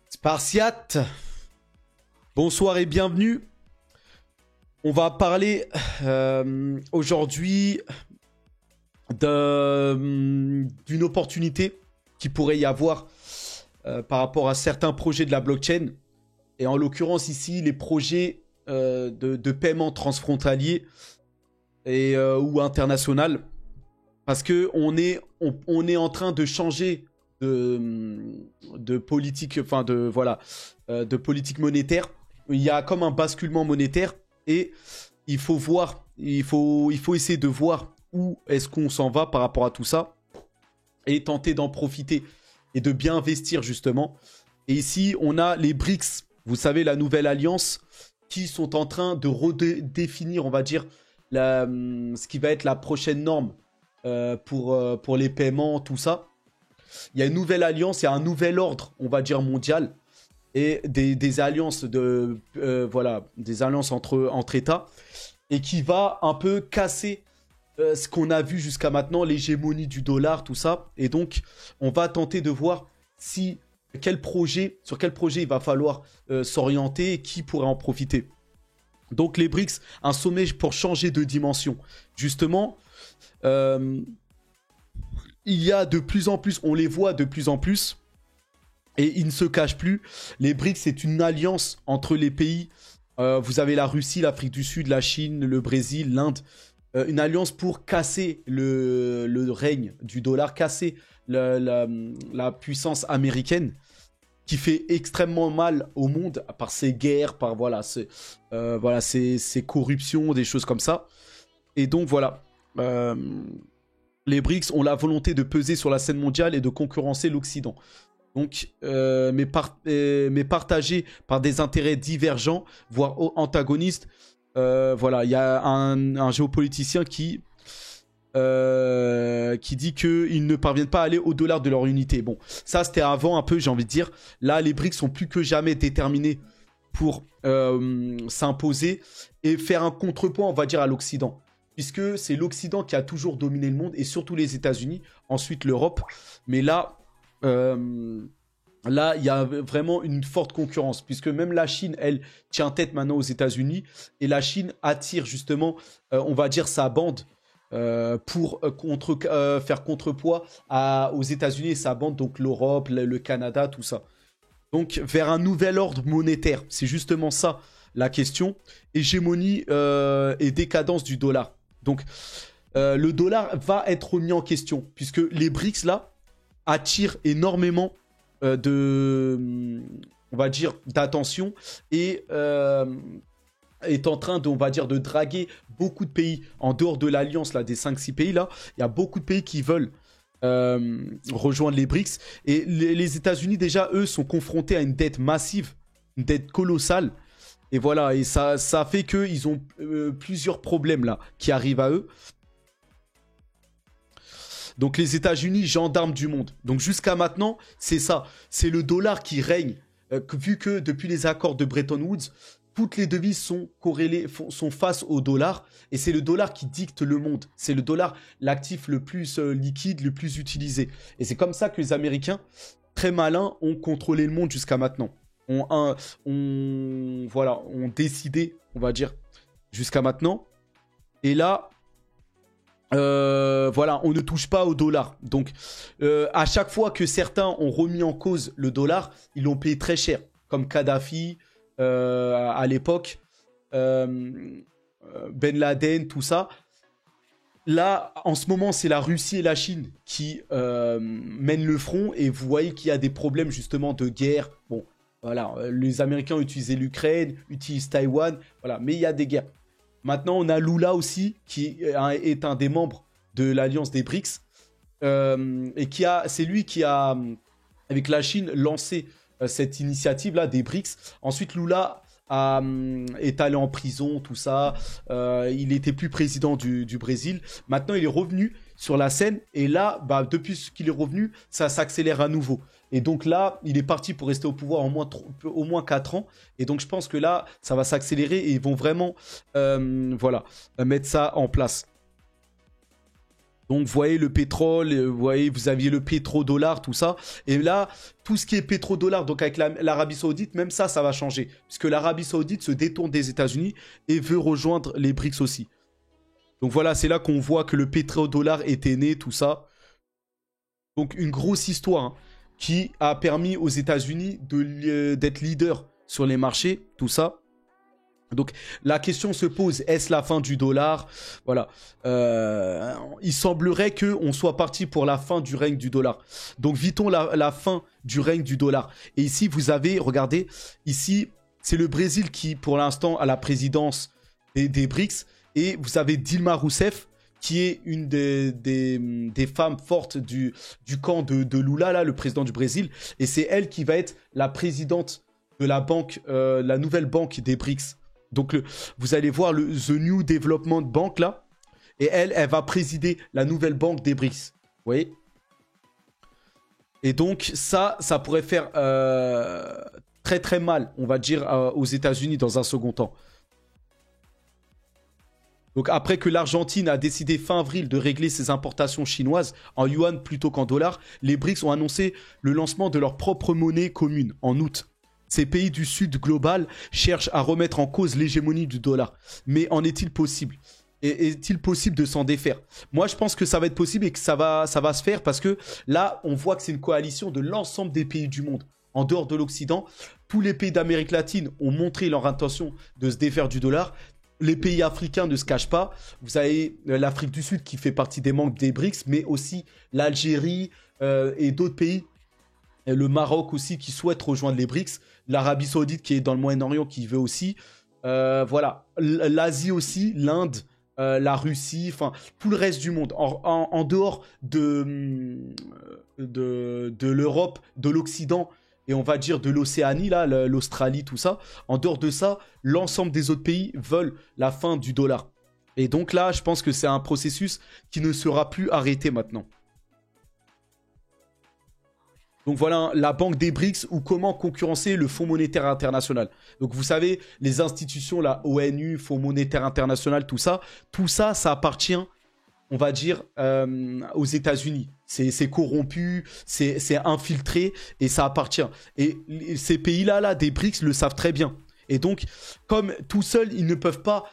Spartiate, bonsoir et bienvenue. On va parler aujourd'hui d'une opportunité qui pourrait y avoir par rapport à certains projets de la blockchain. Et en l'occurrence ici, les projets de paiement transfrontalier et, ou international. Parce qu'on est en train de changer de politique, enfin de politique monétaire. Il y a comme un basculement monétaire et il faut voir, il faut essayer de voir où est-ce qu'on s'en va par rapport à tout ça et tenter d'en profiter et de bien investir justement. Et ici, on a les BRICS, vous savez, la nouvelle alliance qui sont en train de redéfinir, on va dire, ce qui va être la prochaine norme pour les paiements, tout ça. Il y a une nouvelle alliance, il y a un nouvel ordre, on va dire, mondial. Et des alliances des alliances entre États. Et qui va un peu casser ce qu'on a vu jusqu'à maintenant, l'hégémonie du dollar, tout ça. Et donc, on va tenter de voir sur quel projet il va falloir s'orienter et qui pourrait en profiter. Donc, les BRICS, un sommet pour changer de dimension. Justement, il y a de plus en plus, on les voit de plus en plus, et ils ne se cachent plus. Les BRICS, c'est une alliance entre les pays. Vous avez la Russie, l'Afrique du Sud, la Chine, le Brésil, l'Inde. Une alliance pour casser le règne du dollar, casser la puissance américaine, qui fait extrêmement mal au monde par ses guerres, par ses corruptions, des choses comme ça. Et donc voilà. Les BRICS ont la volonté de peser sur la scène mondiale et de concurrencer l'Occident. Donc, mais partagés par des intérêts divergents, voire antagonistes. Il y a un géopoliticien qui dit qu'ils ne parviennent pas à aller au-delà de leur unité. Bon, ça c'était avant un peu, j'ai envie de dire. Là, les BRICS sont plus que jamais déterminés pour s'imposer et faire un contrepoint, on va dire, à l'Occident. Puisque c'est l'Occident qui a toujours dominé le monde, et surtout les États-Unis, ensuite l'Europe. Mais là, il y a vraiment une forte concurrence, puisque même la Chine, elle, tient tête maintenant aux États-Unis, et la Chine attire justement, on va dire, sa bande pour faire contrepoids aux États-Unis et sa bande, donc l'Europe, le Canada, tout ça. Donc, vers un nouvel ordre monétaire, c'est justement ça la question. Hégémonie et décadence du dollar. Donc, le dollar va être remis en question, puisque les BRICS, là, attirent énormément on va dire, d'attention et est en train de, on va dire, de draguer beaucoup de pays en dehors de l'alliance là, des 5-6 pays là. Il y a beaucoup de pays qui veulent rejoindre les BRICS. Et les États-Unis, déjà, eux, sont confrontés à une dette massive, une dette colossale. Et voilà, et ça fait qu'ils ont plusieurs problèmes là qui arrivent à eux. Donc les États-Unis, gendarmes du monde. Donc jusqu'à maintenant, c'est ça. C'est le dollar qui règne. Vu que depuis les accords de Bretton Woods, toutes les devises sont corrélées, sont face au dollar. Et c'est le dollar qui dicte le monde. C'est le dollar l'actif le plus liquide, le plus utilisé. Et c'est comme ça que les Américains, très malins, ont contrôlé le monde jusqu'à maintenant. Ont décidé, on va dire, jusqu'à maintenant. Et là, on ne touche pas au dollar. Donc, à chaque fois que certains ont remis en cause le dollar, ils l'ont payé très cher. Comme Kadhafi, à l'époque, Ben Laden, tout ça. Là, en ce moment, c'est la Russie et la Chine qui mènent le front. Et vous voyez qu'il y a des problèmes justement de guerre. Bon, voilà, les Américains ont utilisé l'Ukraine, utilisent Taïwan, voilà, mais il y a des guerres. Maintenant, on a Lula aussi, qui est un des membres de l'alliance des BRICS, et c'est lui qui a, avec la Chine, lancé cette initiative-là des BRICS. Ensuite, Lula est allé en prison, tout ça. Il n'était plus président du Brésil. Maintenant, il est revenu sur la scène, et là, depuis qu'il est revenu, ça s'accélère à nouveau. Et donc là, il est parti pour rester au pouvoir au moins 4 ans. Et donc je pense que là, ça va s'accélérer et ils vont vraiment mettre ça en place. Donc, vous voyez le pétrole, vous voyez, vous aviez le pétrodollar, tout ça. Et là, tout ce qui est pétrodollar, donc avec l'Arabie Saoudite, même ça, ça va changer. Puisque l'Arabie Saoudite se détourne des États-Unis et veut rejoindre les BRICS aussi. Donc voilà, c'est là qu'on voit que le pétrodollar était né, tout ça. Donc une grosse histoire hein, qui a permis aux États-Unis d'être leader sur les marchés, tout ça. Donc la question se pose, est-ce la fin du dollar? Voilà. Il semblerait qu'on soit parti pour la fin du règne du dollar. Donc vit-on la fin du règne du dollar? Et ici, vous avez, regardez, ici, c'est le Brésil qui, pour l'instant, a la présidence des BRICS. Et vous avez Dilma Rousseff, qui est une des femmes fortes du camp de Lula, là, le président du Brésil. Et c'est elle qui va être la présidente de la banque, la nouvelle banque des BRICS. Donc, vous allez voir The New Development Bank, là. Et elle va présider la nouvelle banque des BRICS. Vous voyez? Et donc, ça pourrait faire très, très mal, on va dire, aux États-Unis dans un second temps. Donc, après que l'Argentine a décidé fin avril de régler ses importations chinoises en yuan plutôt qu'en dollars, les BRICS ont annoncé le lancement de leur propre monnaie commune en août. Ces pays du Sud global cherchent à remettre en cause l'hégémonie du dollar. Mais en est-il possible? Est-il possible de s'en défaire? Moi, je pense que ça va être possible et que ça va se faire parce que là, on voit que c'est une coalition de l'ensemble des pays du monde. En dehors de l'Occident, tous les pays d'Amérique latine ont montré leur intention de se défaire du dollar. Les pays africains ne se cachent pas. Vous avez l'Afrique du Sud qui fait partie des membres des BRICS, mais aussi l'Algérie et d'autres pays. Et le Maroc aussi qui souhaite rejoindre les BRICS. L'Arabie Saoudite qui est dans le Moyen-Orient qui veut aussi. Voilà. L'Asie aussi, l'Inde, la Russie, enfin tout le reste du monde. En dehors de l'Europe, de l'Occident et on va dire de l'Océanie, là, l'Australie, tout ça. En dehors de ça, l'ensemble des autres pays veulent la fin du dollar. Et donc là, je pense que c'est un processus qui ne sera plus arrêté maintenant. Donc voilà, la banque des BRICS ou comment concurrencer le Fonds monétaire international. Donc vous savez, les institutions, la ONU, Fonds monétaire international, tout ça, ça appartient, on va dire, aux États-Unis. C'est corrompu, c'est infiltré et ça appartient. Et ces pays-là, des BRICS, le savent très bien. Et donc, comme tout seuls, ils ne peuvent pas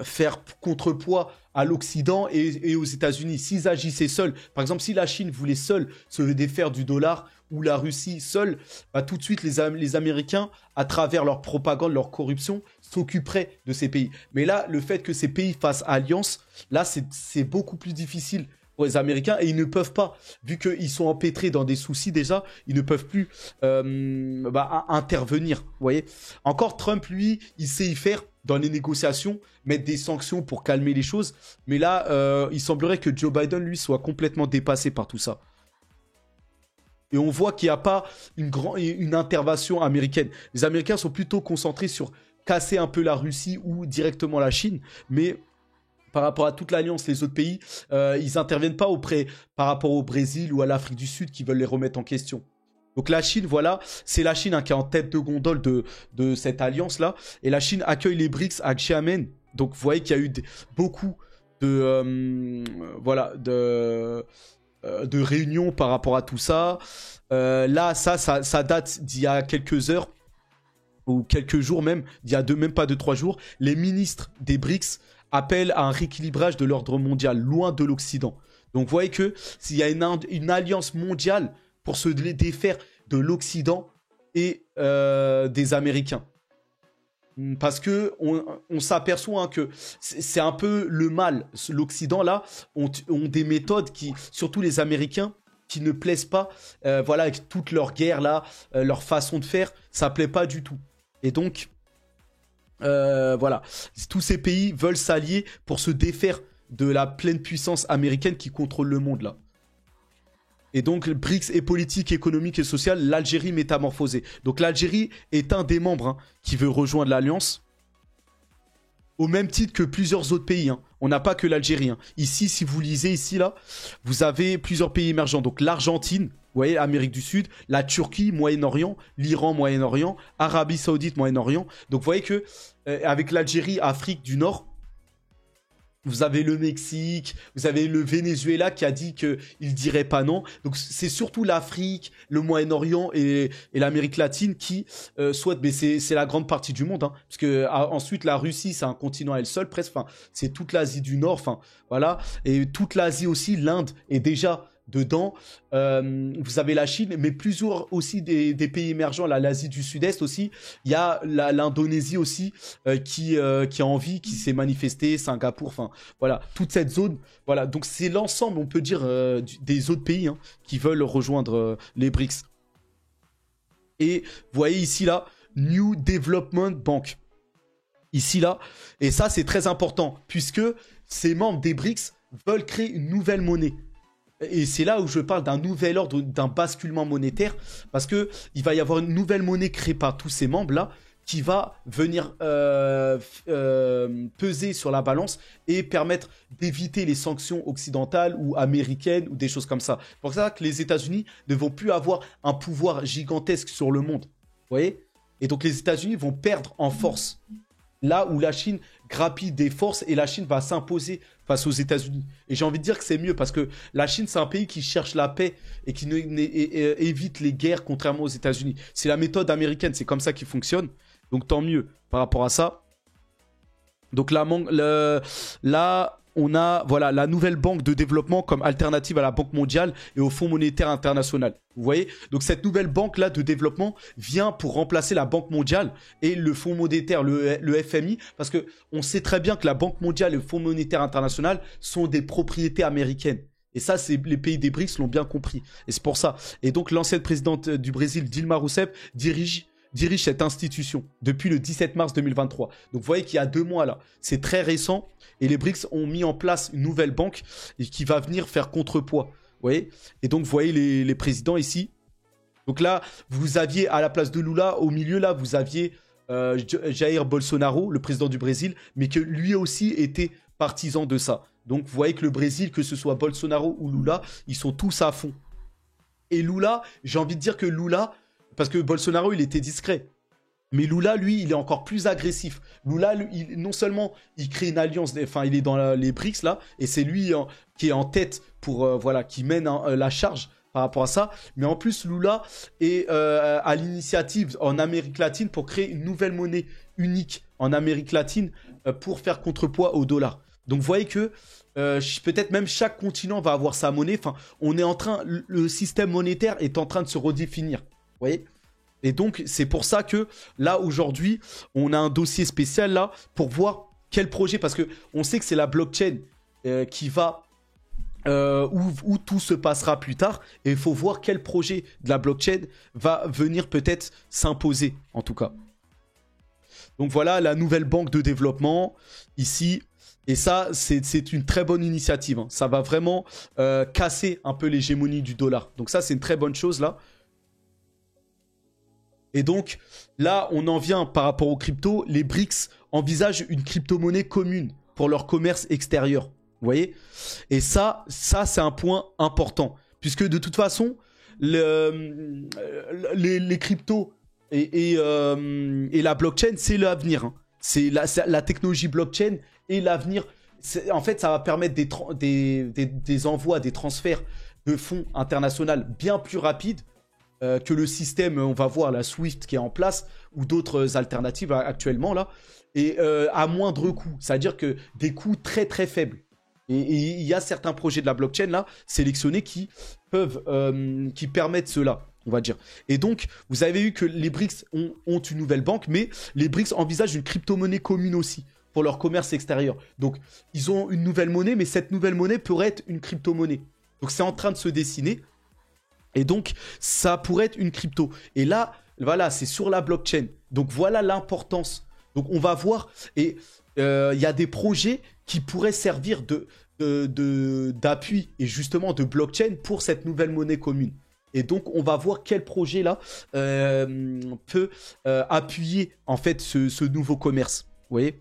faire contrepoids à l'Occident et aux États-Unis. S'ils agissaient seuls, par exemple, si la Chine voulait seule se défaire du dollar ou la Russie seule, bah, tout de suite, les Américains, à travers leur propagande, leur corruption, s'occuperaient de ces pays. Mais là, le fait que ces pays fassent alliance, là, c'est beaucoup plus difficile pour les Américains et ils ne peuvent pas, vu qu'ils sont empêtrés dans des soucis déjà, ils ne peuvent plus intervenir, vous voyez. Encore Trump, lui, il sait y faire dans les négociations, mettre des sanctions pour calmer les choses, mais là, il semblerait que Joe Biden, lui, soit complètement dépassé par tout ça. Et on voit qu'il n'y a pas une intervention américaine. Les Américains sont plutôt concentrés sur casser un peu la Russie ou directement la Chine, mais par rapport à toute l'alliance, les autres pays, ils n'interviennent pas par rapport au Brésil ou à l'Afrique du Sud qui veulent les remettre en question. Donc la Chine, voilà, c'est la Chine qui est en tête de gondole de cette alliance-là. Et la Chine accueille les BRICS à Xiamen. Donc vous voyez qu'il y a eu beaucoup de réunions par rapport à tout ça. Là, ça date d'il y a quelques heures ou quelques jours même, il y a même pas 2-3 jours. Les ministres des BRICS appellent à un rééquilibrage de l'ordre mondial, loin de l'Occident. Donc vous voyez que s'il y a une alliance mondiale pour se défaire de l'Occident et des Américains. Parce que on s'aperçoit que c'est un peu le mal. L'Occident, là, ont des méthodes qui, surtout les Américains, qui ne plaisent pas. Avec toute leur guerre, là, leur façon de faire, ça plaît pas du tout. Et donc, tous ces pays veulent s'allier pour se défaire de la pleine puissance américaine qui contrôle le monde, là. Et donc, BRICS est politique, économique et sociale, l'Algérie métamorphosée. Donc, l'Algérie est un des membres qui veut rejoindre l'Alliance, au même titre que plusieurs autres pays. On n'a pas que l'Algérie. Ici, si vous lisez ici, là, vous avez plusieurs pays émergents. Donc, l'Argentine, vous voyez, Amérique du Sud, la Turquie, Moyen-Orient, l'Iran, Moyen-Orient, Arabie Saoudite, Moyen-Orient. Donc, vous voyez que avec l'Algérie, Afrique du Nord, Vous avez le Mexique, vous avez le Venezuela qui a dit qu'il ne dirait pas non. Donc c'est surtout l'Afrique, le Moyen-Orient et l'Amérique latine qui souhaitent, mais c'est la grande partie du monde, hein, parce que ensuite la Russie c'est un continent elle seule presque, enfin c'est toute l'Asie du Nord, enfin voilà, et toute l'Asie aussi, l'Inde est déjà dedans. Vous avez la Chine, mais plusieurs aussi des pays émergents, l'Asie du Sud-Est aussi. Il y a l'Indonésie aussi qui a envie, qui s'est manifesté, Singapour, enfin voilà, toute cette zone. Voilà, donc c'est l'ensemble, on peut dire, des autres pays, hein, qui veulent rejoindre les BRICS. Et vous voyez ici là, New Development Bank. Ici là, et ça c'est très important puisque ces membres des BRICS veulent créer une nouvelle monnaie. Et c'est là où je parle d'un nouvel ordre, d'un basculement monétaire, parce que il va y avoir une nouvelle monnaie créée par tous ces membres-là, qui va venir peser sur la balance et permettre d'éviter les sanctions occidentales ou américaines ou des choses comme ça. C'est pour ça que les États-Unis ne vont plus avoir un pouvoir gigantesque sur le monde. Vous voyez ? Et donc les États-Unis vont perdre en force. Là où la Chine grappille des forces et la Chine va s'imposer face aux États-Unis. Et j'ai envie de dire que c'est mieux parce que la Chine, c'est un pays qui cherche la paix et qui évite les guerres contrairement aux États-Unis. C'est la méthode américaine, c'est comme ça qu'il fonctionne. Donc tant mieux par rapport à ça. Donc là, on a voilà, la nouvelle banque de développement comme alternative à la Banque mondiale et au Fonds monétaire international. Vous voyez ? Donc cette nouvelle banque-là de développement vient pour remplacer la Banque mondiale et le Fonds monétaire, le FMI, parce qu'on sait très bien que la Banque mondiale et le Fonds monétaire international sont des propriétés américaines. Et ça, les pays des BRICS l'ont bien compris. Et c'est pour ça. Et donc l'ancienne présidente du Brésil, Dilma Rousseff, dirige cette institution depuis le 17 mars 2023. Donc vous voyez qu'il y a 2 mois là, c'est très récent et les BRICS ont mis en place une nouvelle banque qui va venir faire contrepoids. Vous voyez ? Et donc vous voyez les présidents ici. Donc là, vous aviez à la place de Lula, au milieu là, vous aviez Jair Bolsonaro, le président du Brésil, mais que lui aussi était partisan de ça. Donc vous voyez que le Brésil, que ce soit Bolsonaro ou Lula, ils sont tous à fond. Et Lula, j'ai envie de dire que Lula, parce que Bolsonaro, il était discret. Mais Lula, lui, il est encore plus agressif. Lula, non seulement il crée une alliance, enfin, il est dans les BRICS, là, et c'est lui qui est en tête pour, voilà, qui mène la charge par rapport à ça. Mais en plus, Lula est à l'initiative en Amérique latine pour créer une nouvelle monnaie unique en Amérique latine pour faire contrepoids au dollar. Donc, vous voyez que peut-être même chaque continent va avoir sa monnaie. Enfin, le système monétaire est en train de se redéfinir. Vous voyez ? Et donc, c'est pour ça que là, aujourd'hui, on a un dossier spécial là pour voir quel projet, parce qu'on sait que c'est la blockchain qui va, où tout se passera plus tard. Et il faut voir quel projet de la blockchain va venir peut-être s'imposer, en tout cas. Donc voilà, la nouvelle banque de développement, ici. Et ça, c'est une très bonne initiative. Hein. Ça va vraiment casser un peu l'hégémonie du dollar. Donc ça, c'est une très bonne chose là. Et donc, là, on en vient par rapport aux cryptos. Les BRICS envisagent une crypto-monnaie commune pour leur commerce extérieur. Vous voyez ? Et ça c'est un point important. Puisque de toute façon, les cryptos et la blockchain, c'est l'avenir. Hein. C'est la technologie blockchain et l'avenir. En fait, ça va permettre des envois, des transferts de fonds internationaux bien plus rapides que le système, on va voir, la SWIFT qui est en place, ou d'autres alternatives actuellement, là, et à moindre coût. C'est-à-dire que des coûts très très faibles. Et il y a certains projets de la blockchain, là, sélectionnés qui permettent cela, on va dire. Et donc, vous avez vu que les BRICS ont une nouvelle banque, mais les BRICS envisagent une crypto-monnaie commune aussi pour leur commerce extérieur. Donc, ils ont une nouvelle monnaie, mais cette nouvelle monnaie pourrait être une crypto-monnaie. Donc, c'est en train de se dessiner. Et donc, ça pourrait être une crypto. Et là, voilà, c'est sur la blockchain. Donc, voilà l'importance. Donc, on va voir. Et il y a des projets qui pourraient servir d'appui et justement de blockchain pour cette nouvelle monnaie commune. Et donc, on va voir quel projet là peut appuyer en fait ce nouveau commerce. Vous voyez ?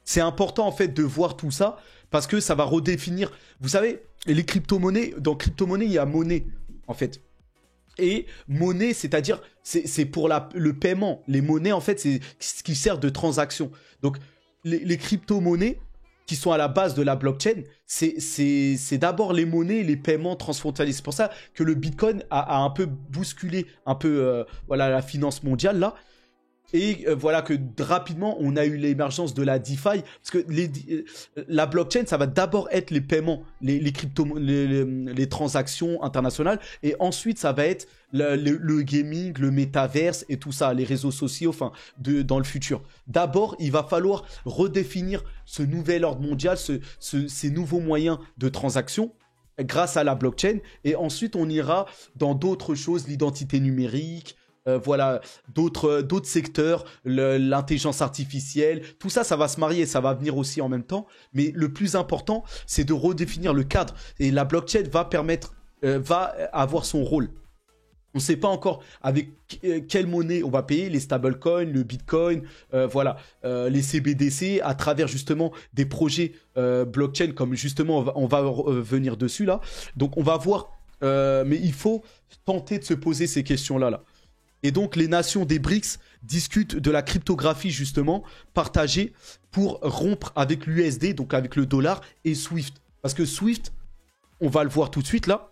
C'est important en fait de voir tout ça parce que ça va redéfinir. Vous savez, les crypto-monnaies, dans crypto-monnaie, il y a monnaie en fait. Et monnaie, c'est-à-dire, c'est pour le paiement. Les monnaies, en fait, c'est ce qui sert de transaction. Donc, les crypto-monnaies, qui sont à la base de la blockchain, c'est d'abord les monnaies, les paiements transfrontaliers. C'est pour ça que le Bitcoin a un peu bousculé un peu voilà, la finance mondiale là. Et voilà que rapidement, on a eu l'émergence de la DeFi. Parce que la blockchain, ça va d'abord être les paiements, les crypto, les transactions internationales. Et ensuite, ça va être le gaming, le métaverse et tout ça, les réseaux sociaux enfin, dans le futur. D'abord, il va falloir redéfinir ce nouvel ordre mondial, ces nouveaux moyens de transaction grâce à la blockchain. Et ensuite, on ira dans d'autres choses, l'identité numérique, voilà, d'autres secteurs, l'intelligence artificielle, tout ça, ça va se marier, ça va venir aussi en même temps. Mais le plus important, c'est de redéfinir le cadre. Et la blockchain va permettre, va avoir son rôle. On ne sait pas encore avec quelle monnaie on va payer, les stablecoins, le bitcoin, voilà, les CBDC, à travers justement des projets blockchain, comme justement on va venir dessus là. Donc on va voir, mais il faut tenter de se poser ces questions-là là. Et donc, les nations des BRICS discutent de la cryptographie, justement, partagée pour rompre avec l'USD, donc avec le dollar, et SWIFT. Parce que SWIFT, on va le voir tout de suite, là.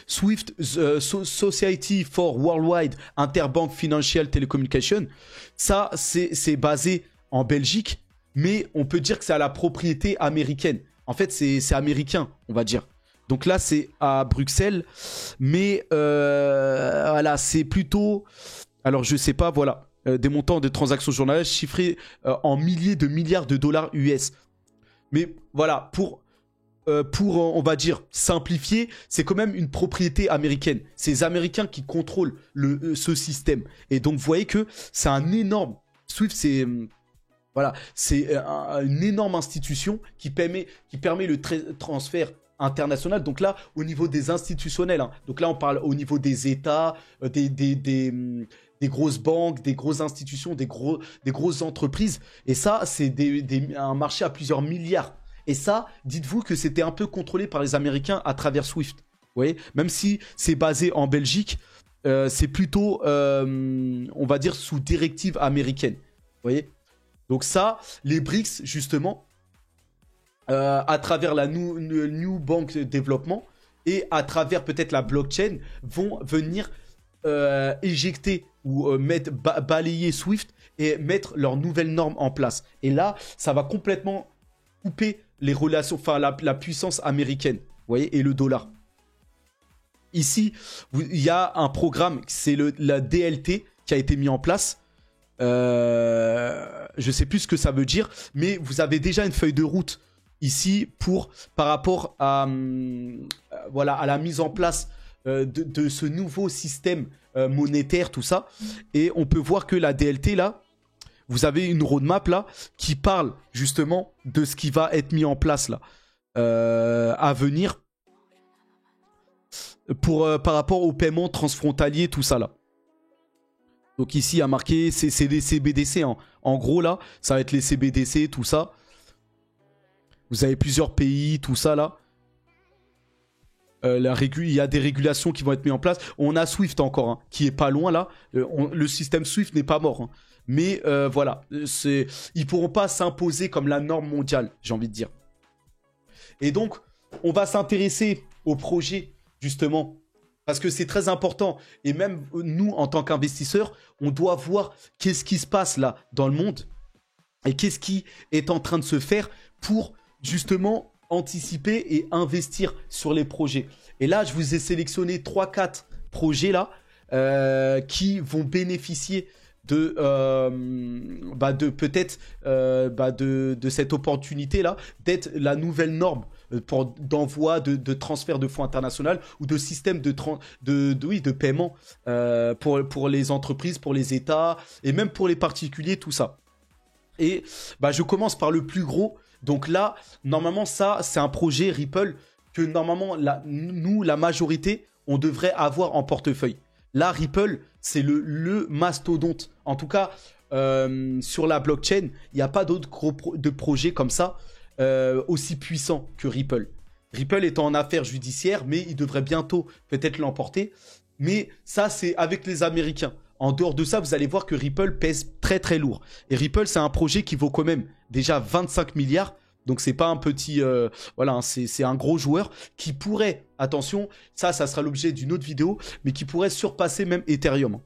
SWIFT, Society for Worldwide Interbank Financial Telecommunication, ça, c'est basé en Belgique, mais on peut dire que c'est à la propriété américaine. En fait, c'est américain, on va dire. Donc là, c'est à Bruxelles. Mais voilà, c'est plutôt... Alors, je sais pas, voilà. Des montants de transactions journalières chiffrés en milliers de milliards de dollars US. Mais voilà, pour on va dire, simplifier, c'est quand même une propriété américaine. C'est les Américains qui contrôlent ce système. Et donc, vous voyez que c'est un énorme... SWIFT, c'est... Voilà, c'est une énorme institution qui permet le transfert international. Donc là, au niveau des institutionnels, hein. Donc là, on parle au niveau des États, des grosses banques, des grosses institutions, des grosses entreprises. Et ça, c'est un marché à plusieurs milliards. Et ça, dites-vous que c'était un peu contrôlé par les Américains à travers SWIFT. Vous voyez, même si c'est basé en Belgique, c'est plutôt, on va dire, sous directive américaine. Vous voyez. Donc ça, les BRICS, justement, à travers la New Bank Développement et à travers peut-être la blockchain, vont venir éjecter ou balayer SWIFT et mettre leurs nouvelles normes en place. Et là, ça va complètement couper les relations, enfin la puissance américaine, vous voyez, et le dollar. Ici, il y a un programme, c'est la DLT qui a été mis en place. Je sais plus ce que ça veut dire, mais vous avez déjà une feuille de route ici par rapport à voilà, à la mise en place de ce nouveau système monétaire, tout ça. Et on peut voir que la DLT là, vous avez une roadmap là qui parle justement de ce qui va être mis en place là à venir par rapport aux paiements transfrontaliers, tout ça là. Donc ici, il y a marqué, c'est les CBDC. Hein. En gros, là, ça va être les CBDC, tout ça. Vous avez plusieurs pays, tout ça, là. Il y a des régulations qui vont être mises en place. On a Swift encore, hein, qui est pas loin, là. Le système Swift n'est pas mort. Hein. Mais voilà, ils pourront pas s'imposer comme la norme mondiale, j'ai envie de dire. Et donc, on va s'intéresser au projet, justement, parce que c'est très important. Et même nous, en tant qu'investisseurs, on doit voir qu'est-ce qui se passe là dans le monde et qu'est-ce qui est en train de se faire pour justement anticiper et investir sur les projets. Et là, je vous ai sélectionné 3-4 projets là qui vont bénéficier de peut-être de cette opportunité là d'être la nouvelle norme d'envoi de transfert de fonds international ou de système de paiement pour les entreprises, pour les États et même pour les particuliers, tout ça. Et je commence par le plus gros. Donc là, normalement, ça, c'est un projet Ripple que normalement, nous, la majorité, on devrait avoir en portefeuille. Là, Ripple, c'est le mastodonte. En tout cas, sur la blockchain, il n'y a pas d'autres de projets comme ça aussi puissants que Ripple. Ripple est en affaires judiciaires, mais il devrait bientôt peut-être l'emporter. Mais ça, c'est avec les Américains. En dehors de ça, vous allez voir que Ripple pèse très très lourd. Et Ripple, c'est un projet qui vaut quand même déjà 25 milliards Donc c'est pas un petit, voilà, hein, c'est un gros joueur qui pourrait, attention, ça sera l'objet d'une autre vidéo, mais qui pourrait surpasser même Ethereum.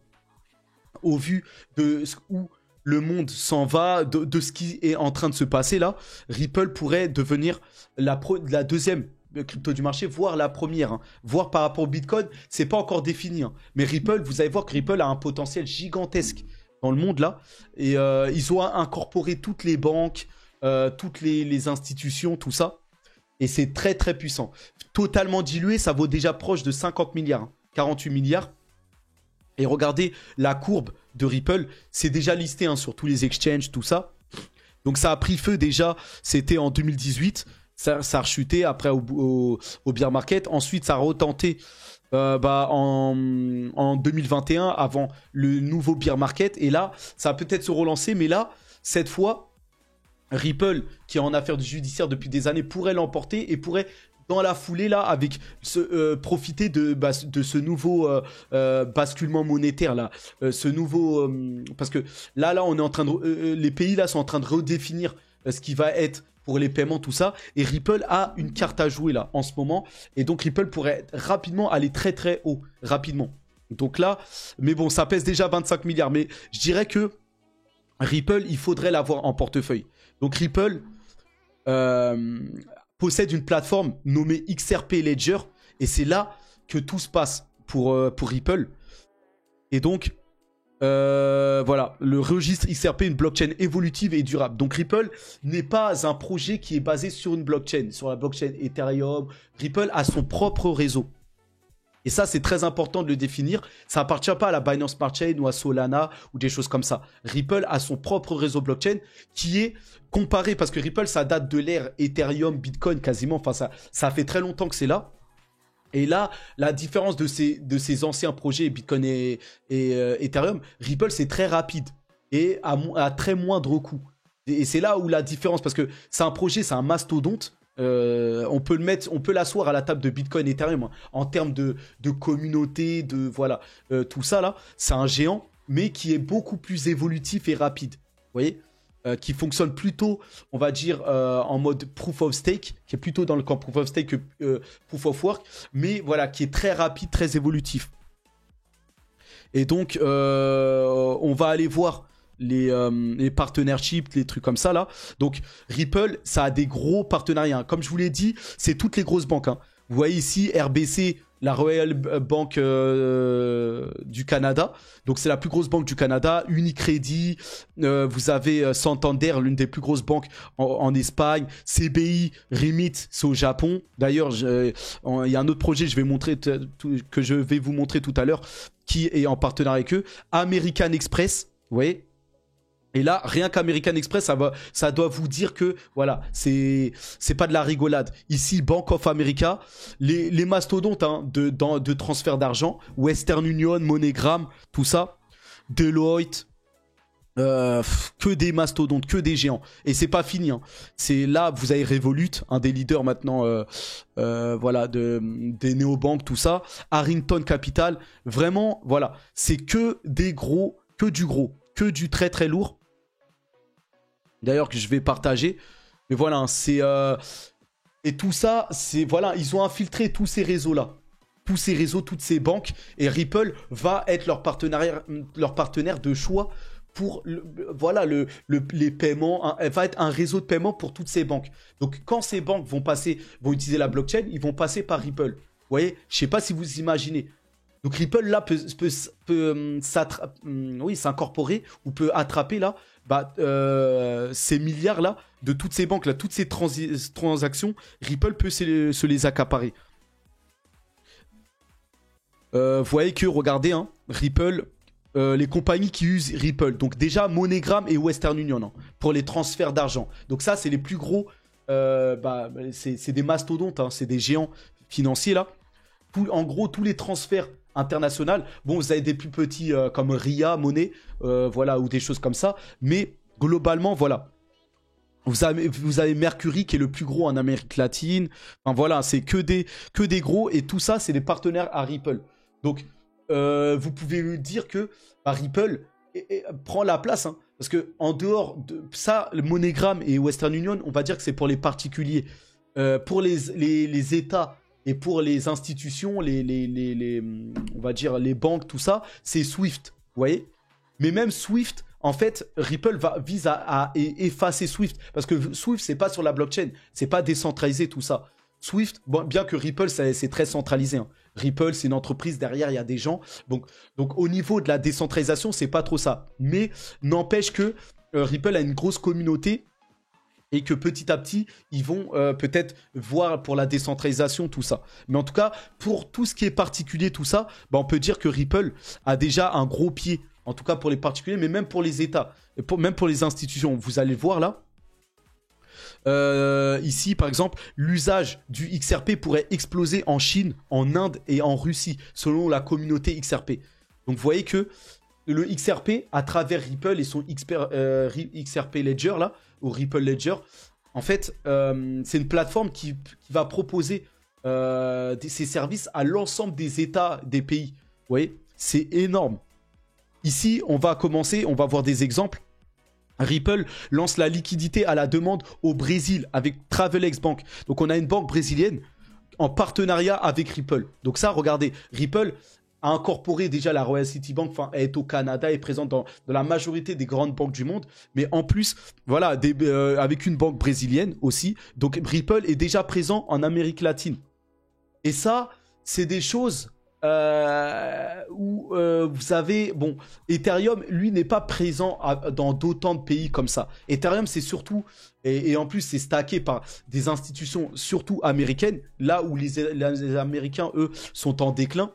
Au vu de où le monde s'en va, de ce qui est en train de se passer là, Ripple pourrait devenir la deuxième crypto du marché, voire la première. Hein. Voire par rapport au Bitcoin, c'est pas encore défini. Hein. Mais Ripple, vous allez voir que Ripple a un potentiel gigantesque dans le monde là. Et ils ont incorporé toutes les banques, toutes les institutions, tout ça. Et c'est très très puissant. Totalement dilué, ça vaut déjà proche de 50 milliards. Hein. 48 milliards. Et regardez la courbe de Ripple, c'est déjà listé hein, sur tous les exchanges, tout ça. Donc ça a pris feu déjà, c'était en 2018. Ça a rechuté après au bear market. Ensuite, ça a retenté en 2021 avant le nouveau bear market. Et là, ça va peut-être se relancer. Mais là, cette fois, Ripple, qui est en affaires judiciaires depuis des années, pourrait l'emporter et pourrait, dans la foulée, là, profiter de ce nouveau basculement monétaire, là. Ce nouveau... parce que là, on est en train de... les pays, là, sont en train de redéfinir ce qui va être pour les paiements, tout ça. Et Ripple a une carte à jouer, là, en ce moment. Et donc, Ripple pourrait rapidement aller très, très haut. Rapidement. Donc là... Mais bon, ça pèse déjà 25 milliards. Mais je dirais que Ripple, il faudrait l'avoir en portefeuille. Donc, Ripple... possède une plateforme nommée XRP Ledger et c'est là que tout se passe pour Ripple. Et donc, voilà, le registre XRP, une blockchain évolutive et durable. Donc Ripple n'est pas un projet qui est basé sur une blockchain, sur la blockchain Ethereum. Ripple a son propre réseau. Et ça, c'est très important de le définir. Ça appartient pas à la Binance Smart Chain ou à Solana ou des choses comme ça. Ripple a son propre réseau blockchain qui est comparé, parce que Ripple, ça date de l'ère Ethereum, Bitcoin quasiment. Enfin, ça fait très longtemps que c'est là. Et là, la différence de ces anciens projets, Bitcoin et Ethereum, Ripple, c'est très rapide et à très moindre coût. Et c'est là où la différence, parce que c'est un projet, c'est un mastodonte. On peut l'asseoir à la table de Bitcoin et Ethereum hein, en termes de communauté, de voilà, tout ça là, c'est un géant, mais qui est beaucoup plus évolutif et rapide. Vous voyez, qui fonctionne plutôt, on va dire, en mode proof of stake, qui est plutôt dans le camp proof of stake que proof of work, mais voilà, qui est très rapide, très évolutif. Et donc, on va aller voir les partnerships, les trucs comme ça là. Donc Ripple, ça a des gros partenariats. Comme je vous l'ai dit, c'est toutes les grosses banques. Hein. Vous voyez ici RBC, la Royal Bank du Canada. Donc c'est la plus grosse banque du Canada. Unicredit, vous avez Santander, l'une des plus grosses banques en Espagne. CBI, Remit, c'est au Japon. D'ailleurs, il y a un autre projet que je vais vous montrer tout à l'heure qui est en partenariat avec eux. American Express, vous voyez. Et là, rien qu'American Express, ça doit vous dire que, voilà, c'est pas de la rigolade. Ici, Bank of America, les mastodontes hein, de transfert d'argent, Western Union, MoneyGram, tout ça, Deloitte, que des mastodontes, que des géants. Et c'est pas fini. Hein. C'est là, vous avez Revolut, un des leaders maintenant, voilà, des néobanques, tout ça, Harrington Capital. Vraiment, voilà, c'est que des gros, que du très très lourd. D'ailleurs que je vais partager. Mais voilà, c'est... et tout ça, c'est... Voilà, ils ont infiltré tous ces réseaux-là. Tous ces réseaux, toutes ces banques. Et Ripple va être leur partenaire de choix pour voilà, les paiements. Elle va être un réseau de paiement pour toutes ces banques. Donc quand ces banques vont utiliser la blockchain, ils vont passer par Ripple. Vous voyez, je ne sais pas si vous imaginez. Donc Ripple là peut s'incorporer ou peut attraper là ces milliards là de toutes ces banques là, toutes ces transactions, Ripple peut se les accaparer. Vous voyez que regardez hein, Ripple, les compagnies qui usent Ripple, donc déjà MoneyGram et Western Union hein, pour les transferts d'argent. Donc ça c'est les plus gros, c'est des mastodontes, hein, c'est des géants financiers là. En gros tous les transferts international. Bon, vous avez des plus petits comme RIA, Money, voilà, ou des choses comme ça. Mais globalement, voilà. Vous avez Mercury qui est le plus gros en Amérique latine. Enfin voilà, c'est que des gros. Et tout ça, c'est des partenaires à Ripple. Donc, vous pouvez dire que Ripple prend la place. Hein. Parce que en dehors de ça, le MoneyGram et Western Union, on va dire que c'est pour les particuliers. Pour les États et pour les institutions, on va dire les banques, tout ça, c'est Swift. Vous voyez? Mais même Swift, en fait, Ripple vise à effacer Swift. Parce que Swift, c'est pas sur la blockchain. C'est pas décentralisé, tout ça. Swift, bon, bien que Ripple, c'est très centralisé. Hein. Ripple, c'est une entreprise, derrière, il y a des gens. Donc au niveau de la décentralisation, c'est pas trop ça. Mais n'empêche que Ripple a une grosse communauté et que petit à petit, ils vont peut-être voir pour la décentralisation, tout ça. Mais en tout cas, pour tout ce qui est particulier, tout ça, bah, on peut dire que Ripple a déjà un gros pied, en tout cas pour les particuliers, mais même pour les États, et même pour les institutions. Vous allez le voir là. Ici, par exemple, l'usage du XRP pourrait exploser en Chine, en Inde et en Russie, selon la communauté XRP. Donc, vous voyez que le XRP, à travers Ripple et son XRP Ledger, là, ou Ripple Ledger, en fait, c'est une plateforme qui va proposer ses services à l'ensemble des États, des pays. Vous voyez, c'est énorme. Ici, on va voir des exemples. Ripple lance la liquidité à la demande au Brésil avec Travelex Bank. Donc, on a une banque brésilienne en partenariat avec Ripple. Donc ça, regardez, Ripple a incorporé déjà la Royal City Bank, enfin, elle est au Canada, elle est présente dans la majorité des grandes banques du monde, mais en plus, voilà, avec une banque brésilienne aussi. Donc Ripple est déjà présent en Amérique latine. Et ça, c'est des choses où vous avez, bon, Ethereum, lui, n'est pas présent dans d'autant de pays comme ça. Ethereum, c'est surtout, et en plus, c'est stacké par des institutions surtout américaines, là où les Américains, eux, sont en déclin.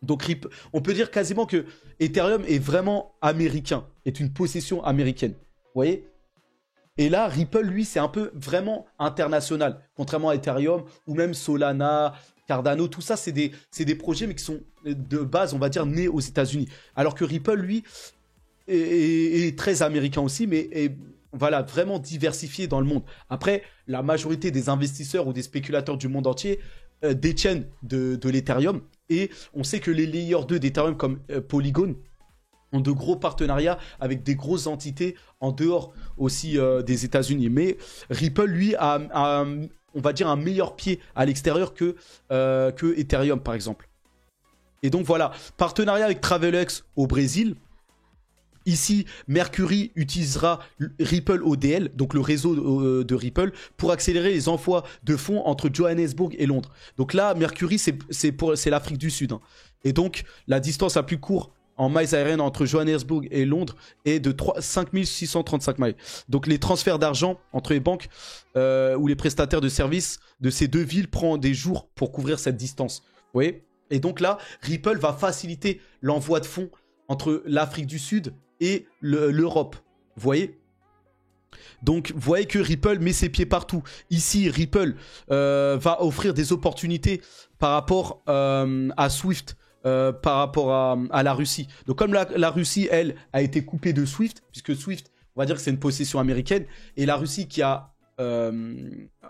Donc, on peut dire quasiment que Ethereum est vraiment américain, est une possession américaine. Vous voyez? Et là, Ripple, lui, c'est un peu vraiment international, contrairement à Ethereum ou même Solana, Cardano, tout ça, c'est des projets, mais qui sont de base, on va dire, nés aux États-Unis. Alors que Ripple, lui, est très américain aussi, mais est voilà, vraiment diversifié dans le monde. Après, la majorité des investisseurs ou des spéculateurs du monde entier détiennent de l'Ethereum. Et on sait que les Layer 2 d'Ethereum comme Polygon ont de gros partenariats avec des grosses entités en dehors aussi des États-Unis. Mais Ripple, lui, a on va dire, un meilleur pied à l'extérieur que Ethereum, par exemple. Et donc, voilà, partenariat avec Travelex au Brésil. Ici, Mercury utilisera Ripple ODL, donc le réseau de Ripple, pour accélérer les envois de fonds entre Johannesburg et Londres. Donc là, Mercury, c'est l'Afrique du Sud. Hein. Et donc, la distance la plus courte en miles aériennes entre Johannesburg et Londres est de 5635 miles. Donc les transferts d'argent entre les banques ou les prestataires de services de ces deux villes prend des jours pour couvrir cette distance. Vous voyez? Et donc là, Ripple va faciliter l'envoi de fonds entre l'Afrique du Sud et l'Europe. Vous voyez? Donc, vous voyez que Ripple met ses pieds partout. Ici, Ripple va offrir des opportunités par rapport à Swift. Par rapport à la Russie. Donc comme la Russie, elle, a été coupée de Swift, puisque Swift, on va dire que c'est une possession américaine, et la Russie qui a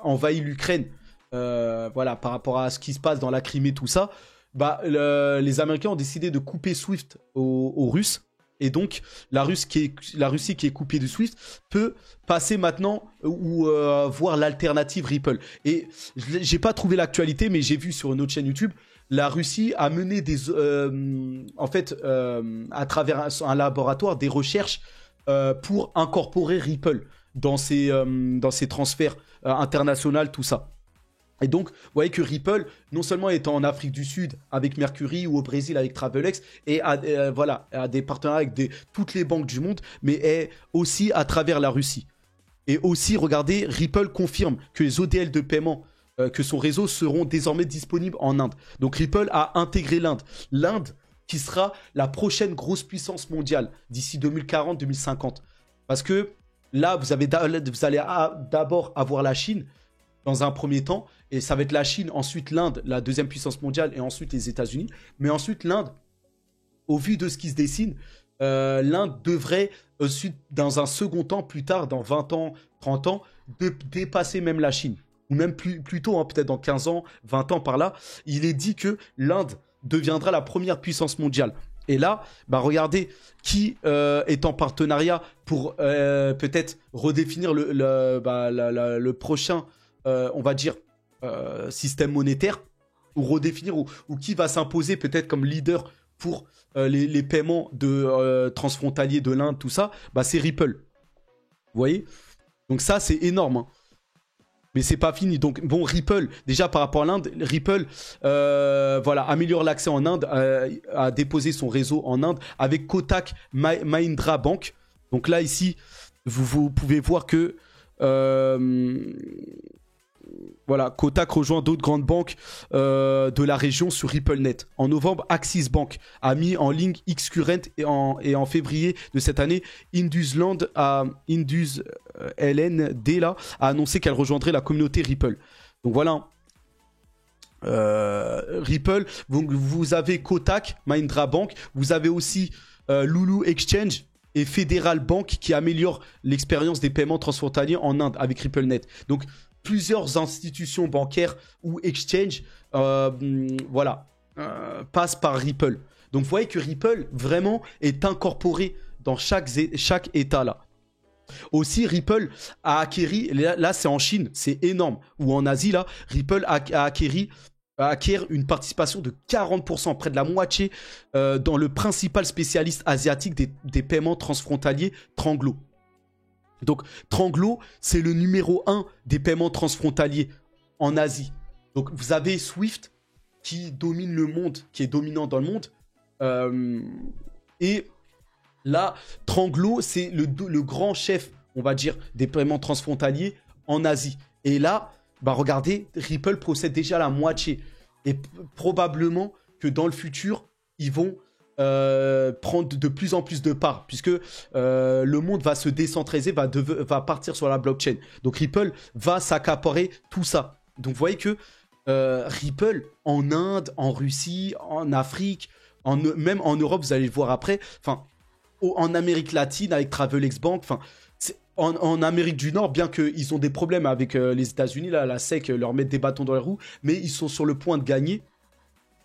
envahi l'Ukraine, voilà, par rapport à ce qui se passe dans la Crimée, tout ça, bah, les Américains ont décidé de couper Swift aux Russes. Et donc, la Russie qui est coupée de Swift peut passer maintenant ou voir l'alternative Ripple. Et j'ai pas trouvé l'actualité, mais j'ai vu sur une autre chaîne YouTube, la Russie a mené à travers un laboratoire des recherches pour incorporer Ripple dans ses transferts internationaux, tout ça. Et donc, vous voyez que Ripple, non seulement est en Afrique du Sud avec Mercury ou au Brésil avec Travelex, et a des partenariats avec toutes les banques du monde, mais est aussi à travers la Russie. Et aussi, regardez, Ripple confirme que les ODL de paiement que son réseau seront désormais disponibles en Inde. Donc Ripple a intégré l'Inde. L'Inde qui sera la prochaine grosse puissance mondiale d'ici 2040-2050. Parce que là, vous allez d'abord avoir la Chine dans un premier temps, et ça va être la Chine, ensuite l'Inde, la deuxième puissance mondiale, et ensuite les États-Unis. Mais ensuite l'Inde, au vu de ce qui se dessine, l'Inde devrait, dans un second temps, plus tard, dans 20 ans, 30 ans, dépasser même la Chine. Ou même plus tôt, hein, peut-être dans 15 ans, 20 ans par là. Il est dit que l'Inde deviendra la première puissance mondiale. Et là, bah regardez qui est en partenariat pour peut-être redéfinir le prochain, on va dire, système monétaire, ou redéfinir, ou qui va s'imposer peut-être comme leader pour les paiements transfrontaliers de l'Inde, tout ça, bah c'est Ripple. Vous voyez? Donc ça, c'est énorme, hein. Mais c'est pas fini. Donc bon, Ripple, déjà par rapport à l'Inde, Ripple voilà, améliore l'accès en Inde, a déposé son réseau en Inde avec Kotak Mahindra Bank. Donc là, ici, vous pouvez voir que voilà, Kotak rejoint d'autres grandes banques de la région sur RippleNet. En novembre, Axis Bank a mis en ligne Xcurrent et en février de cette année, IndusLand LND là, a annoncé qu'elle rejoindrait la communauté Ripple. Donc voilà, Ripple, vous avez Kotak, Mahindra Bank, vous avez aussi Lulu Exchange et Federal Bank qui améliorent l'expérience des paiements transfrontaliers en Inde avec RippleNet. Donc plusieurs institutions bancaires ou exchange voilà, passent par Ripple. Donc vous voyez que Ripple vraiment est incorporé dans chaque état là. Aussi Ripple a acquéri, là c'est en Chine, c'est énorme, ou en Asie là, Ripple acquiert une participation de 40%, près de la moitié, dans le principal spécialiste asiatique des paiements transfrontaliers, Tranglo. Donc Tranglo, c'est le numéro 1 des paiements transfrontaliers en Asie. Donc vous avez Swift qui domine le monde, qui est dominant dans le monde. Et là, Tranglo, c'est le grand chef, on va dire, des paiements transfrontaliers en Asie. Et là, bah regardez, Ripple possède déjà la moitié. Et probablement que dans le futur, ils vont prendre de plus en plus de parts, puisque le monde va se décentraliser, va partir sur la blockchain. Donc Ripple va s'accaparer tout ça. Donc vous voyez que Ripple en Inde, en Russie, en Afrique, même en Europe, vous allez le voir après, enfin en Amérique latine avec Travelex Bank, enfin en Amérique du Nord, bien qu'ils ont des problèmes avec les États-Unis, là, la SEC leur met des bâtons dans les roues, mais ils sont sur le point de gagner.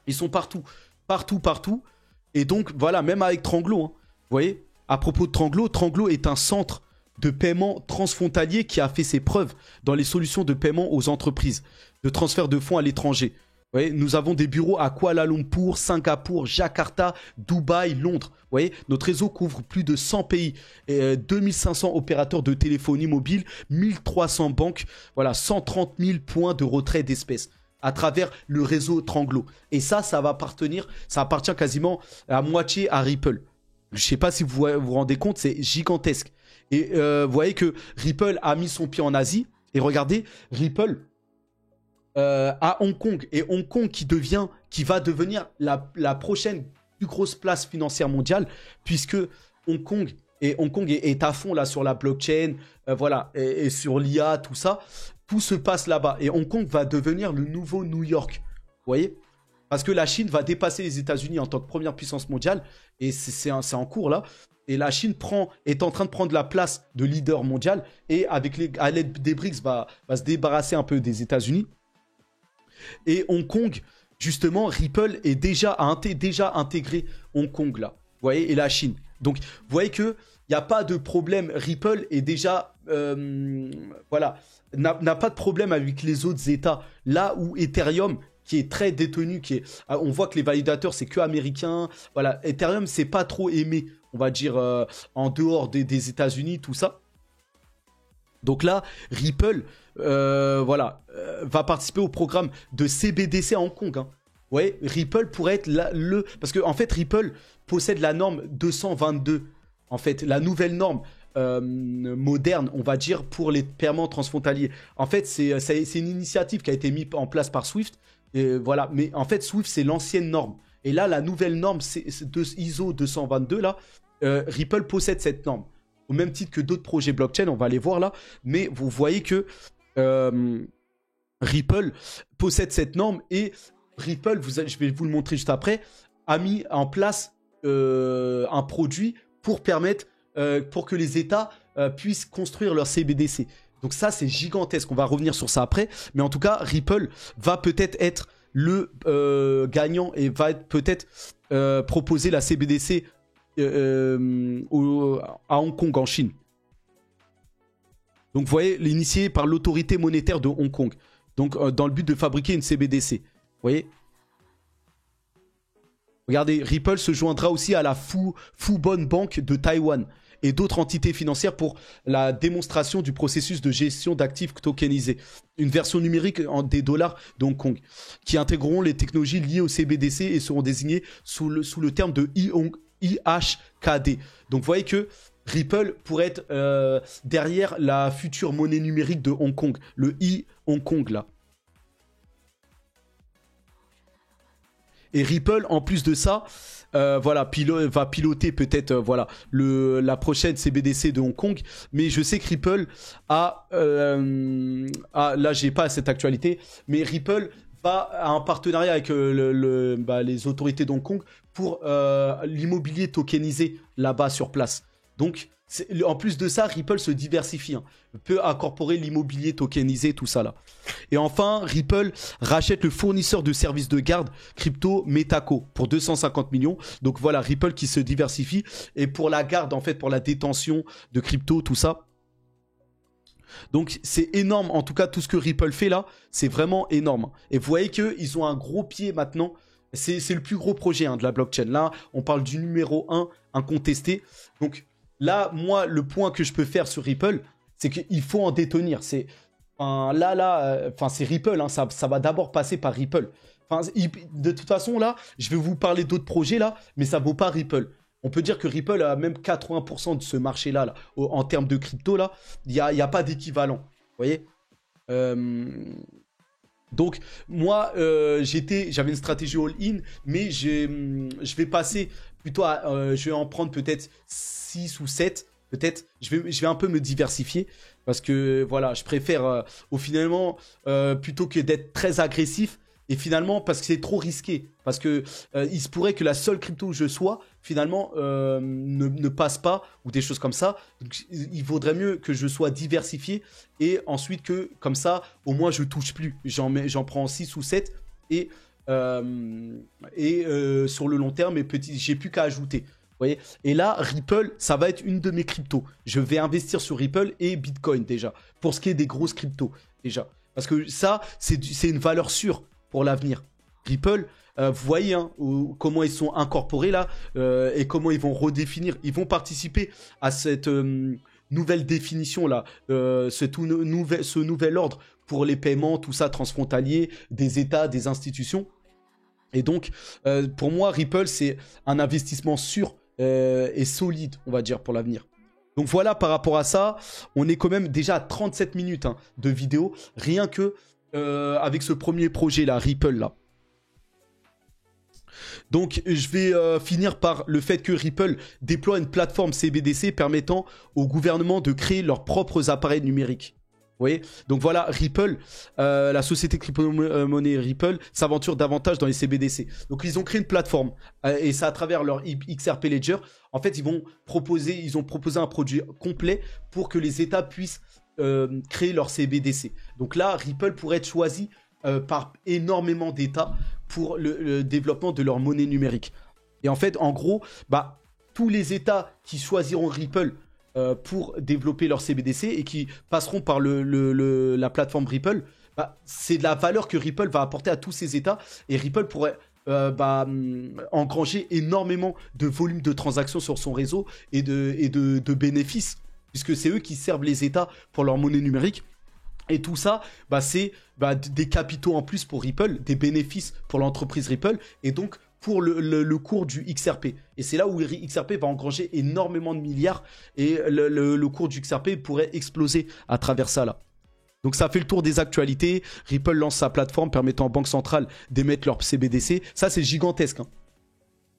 Ils sont partout. Et donc, voilà, même avec Tranglo, hein, vous voyez, à propos de Tranglo, Tranglo est un centre de paiement transfrontalier qui a fait ses preuves dans les solutions de paiement aux entreprises, de transfert de fonds à l'étranger. Vous voyez, nous avons des bureaux à Kuala Lumpur, Singapour, Jakarta, Dubaï, Londres. Vous voyez, notre réseau couvre plus de 100 pays, 2500 opérateurs de téléphonie mobile, 1300 banques, voilà, 130 000 points de retrait d'espèces à travers le réseau Tranglo. Et ça appartient quasiment à moitié à Ripple. Je ne sais pas si vous vous rendez compte, c'est gigantesque. Et vous voyez que Ripple a mis son pied en Asie. Et regardez, Ripple à Hong Kong. Et Hong Kong qui va devenir la prochaine plus grosse place financière mondiale, puisque Hong Kong est à fond là sur la blockchain, voilà, et sur l'IA, tout ça. Tout se passe là-bas. Et Hong Kong va devenir le nouveau New York. Vous voyez? Parce que la Chine va dépasser les États-Unis en tant que première puissance mondiale. Et c'est en cours là. Et la Chine est en train de prendre la place de leader mondial. Et à l'aide des BRICS, va se débarrasser un peu des États-Unis. Et Hong Kong, justement, Ripple a déjà intégré Hong Kong là. Vous voyez? Et la Chine. Donc, vous voyez qu'il n'y a pas de problème. Ripple est déjà... voilà, n'a pas de problème avec les autres États. Là où Ethereum, qui est très détenu, on voit que les validateurs, c'est que américains. Voilà, Ethereum, c'est pas trop aimé, on va dire, en dehors des États-Unis, tout ça. Donc là, Ripple, voilà, va participer au programme de CBDC à Hong Kong. Hein. Ouais, Ripple pourrait être parce qu'en fait, Ripple possède la norme 222. En fait, la nouvelle norme moderne, on va dire, pour les paiements transfrontaliers. En fait, c'est une initiative qui a été mise en place par Swift. Et voilà. Mais en fait, Swift, c'est l'ancienne norme. Et là, la nouvelle norme, c'est ISO 222, là, Ripple possède cette norme. Au même titre que d'autres projets blockchain, on va les voir là. Mais vous voyez que Ripple possède cette norme et Ripple, je vais vous le montrer juste après, a mis en place un produit pour permettre pour que les États puissent construire leur CBDC. Donc ça, c'est gigantesque. On va revenir sur ça après. Mais en tout cas, Ripple va peut-être être le gagnant et va être peut-être proposer la CBDC à Hong Kong en Chine. Donc vous voyez, initié par l'autorité monétaire de Hong Kong. Donc dans le but de fabriquer une CBDC. Vous voyez? Regardez, Ripple se joindra aussi à la Fubon Bank de Taïwan et d'autres entités financières pour la démonstration du processus de gestion d'actifs tokenisés. Une version numérique des dollars de Hong Kong, qui intégreront les technologies liées au CBDC et seront désignées sous le terme de IHKD. Donc vous voyez que Ripple pourrait être derrière la future monnaie numérique de Hong Kong, le Hong Kong là. Et Ripple, en plus de ça, voilà, va piloter peut-être voilà, la prochaine CBDC de Hong Kong. Mais je sais que Ripple là, j'ai pas cette actualité, mais Ripple a un partenariat avec les autorités d'Hong Kong pour l'immobilier tokenisé là-bas sur place. Donc, en plus de ça, Ripple se diversifie, hein, peut incorporer l'immobilier tokenisé, tout ça là. Et enfin, Ripple rachète le fournisseur de services de garde crypto Metaco pour 250 millions. Donc voilà, Ripple qui se diversifie. Et pour la garde, en fait, pour la détention de crypto, tout ça. Donc c'est énorme, en tout cas, tout ce que Ripple fait là, c'est vraiment énorme. Et vous voyez qu'ils ont un gros pied maintenant. C'est le plus gros projet de la blockchain. Là, on parle du numéro 1 incontesté. Donc là, moi, le point que je peux faire sur Ripple, c'est qu'il faut en détenir. C'est Ripple, hein, ça va d'abord passer par Ripple. De toute façon, là, je vais vous parler d'autres projets, là, mais ça ne vaut pas Ripple. On peut dire que Ripple a même 80% de ce marché-là, là, en termes de crypto, là, il n'y a pas d'équivalent. Vous voyez Donc, moi, j'avais une stratégie all-in, mais je vais passer plutôt je vais en prendre peut-être 6 ou 7, peut-être. Je vais un peu me diversifier parce que, voilà, je préfère, finalement, plutôt que d'être très agressif, et finalement, parce que c'est trop risqué, parce que il se pourrait que la seule crypto où je sois, finalement, ne passe pas, ou des choses comme ça. Donc, il vaudrait mieux que je sois diversifié, et ensuite que, comme ça, au moins, je touche plus. J'en prends 6 ou 7, et sur le long terme, j'ai plus qu'à ajouter. Vous voyez, et là, Ripple, ça va être une de mes cryptos. Je vais investir sur Ripple et Bitcoin déjà, pour ce qui est des grosses cryptos déjà. Parce que ça, c'est une valeur sûre pour l'avenir. Ripple, vous voyez hein, comment ils sont incorporés là et comment ils vont redéfinir. Ils vont participer à cette nouvelle définition là, ce nouvel ordre pour les paiements, tout ça transfrontalier, des États, des institutions. Et donc, pour moi, Ripple, c'est un investissement sûr et solide, on va dire, pour l'avenir. Donc voilà, par rapport à ça, on est quand même déjà à 37 minutes hein, de vidéo, rien que avec ce premier projet là, Ripple là. Donc je vais finir par le fait que Ripple déploie une plateforme CBDC permettant au gouvernement de créer leurs propres appareils numériques. Vous voyez? Donc voilà, Ripple, la société crypto-monnaie Ripple s'aventure davantage dans les CBDC. Donc ils ont créé une plateforme et c'est à travers leur XRP Ledger. En fait, ils ont proposé un produit complet pour que les États puissent créer leur CBDC. Donc là, Ripple pourrait être choisi par énormément d'États pour le développement de leur monnaie numérique. Et en fait, en gros, tous les États qui choisiront Ripple pour développer leur CBDC et qui passeront par la plateforme Ripple, c'est de la valeur que Ripple va apporter à tous ces États, et Ripple pourrait engranger énormément de volume de transactions sur son réseau et de bénéfices, puisque c'est eux qui servent les États pour leur monnaie numérique. Et tout ça, c'est des capitaux en plus pour Ripple, des bénéfices pour l'entreprise Ripple, et donc pour le cours du XRP. Et c'est là où XRP va engranger énormément de milliards, et le cours du XRP pourrait exploser à travers ça là. Donc ça fait le tour des actualités. Ripple lance sa plateforme permettant aux banques centrales d'émettre leur CBDC. Ça c'est gigantesque. Hein.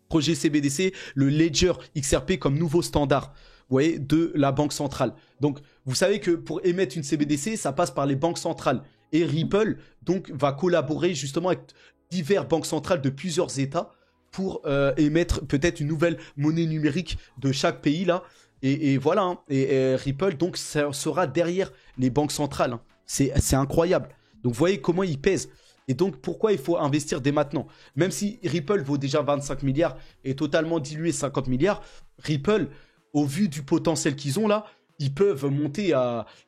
Projet CBDC, le Ledger XRP comme nouveau standard. Vous voyez, de la banque centrale. Donc, vous savez que pour émettre une CBDC, ça passe par les banques centrales. Et Ripple, donc, va collaborer justement avec diverses banques centrales de plusieurs États pour émettre peut-être une nouvelle monnaie numérique de chaque pays, là. Et voilà, hein. Et Ripple, donc, ça sera derrière les banques centrales. Hein. C'est incroyable. Donc, vous voyez comment ils pèsent. Et donc, pourquoi il faut investir dès maintenant? Même si Ripple vaut déjà 25 milliards et totalement dilué 50 milliards, Ripple, au vu du potentiel qu'ils ont là, ils peuvent monter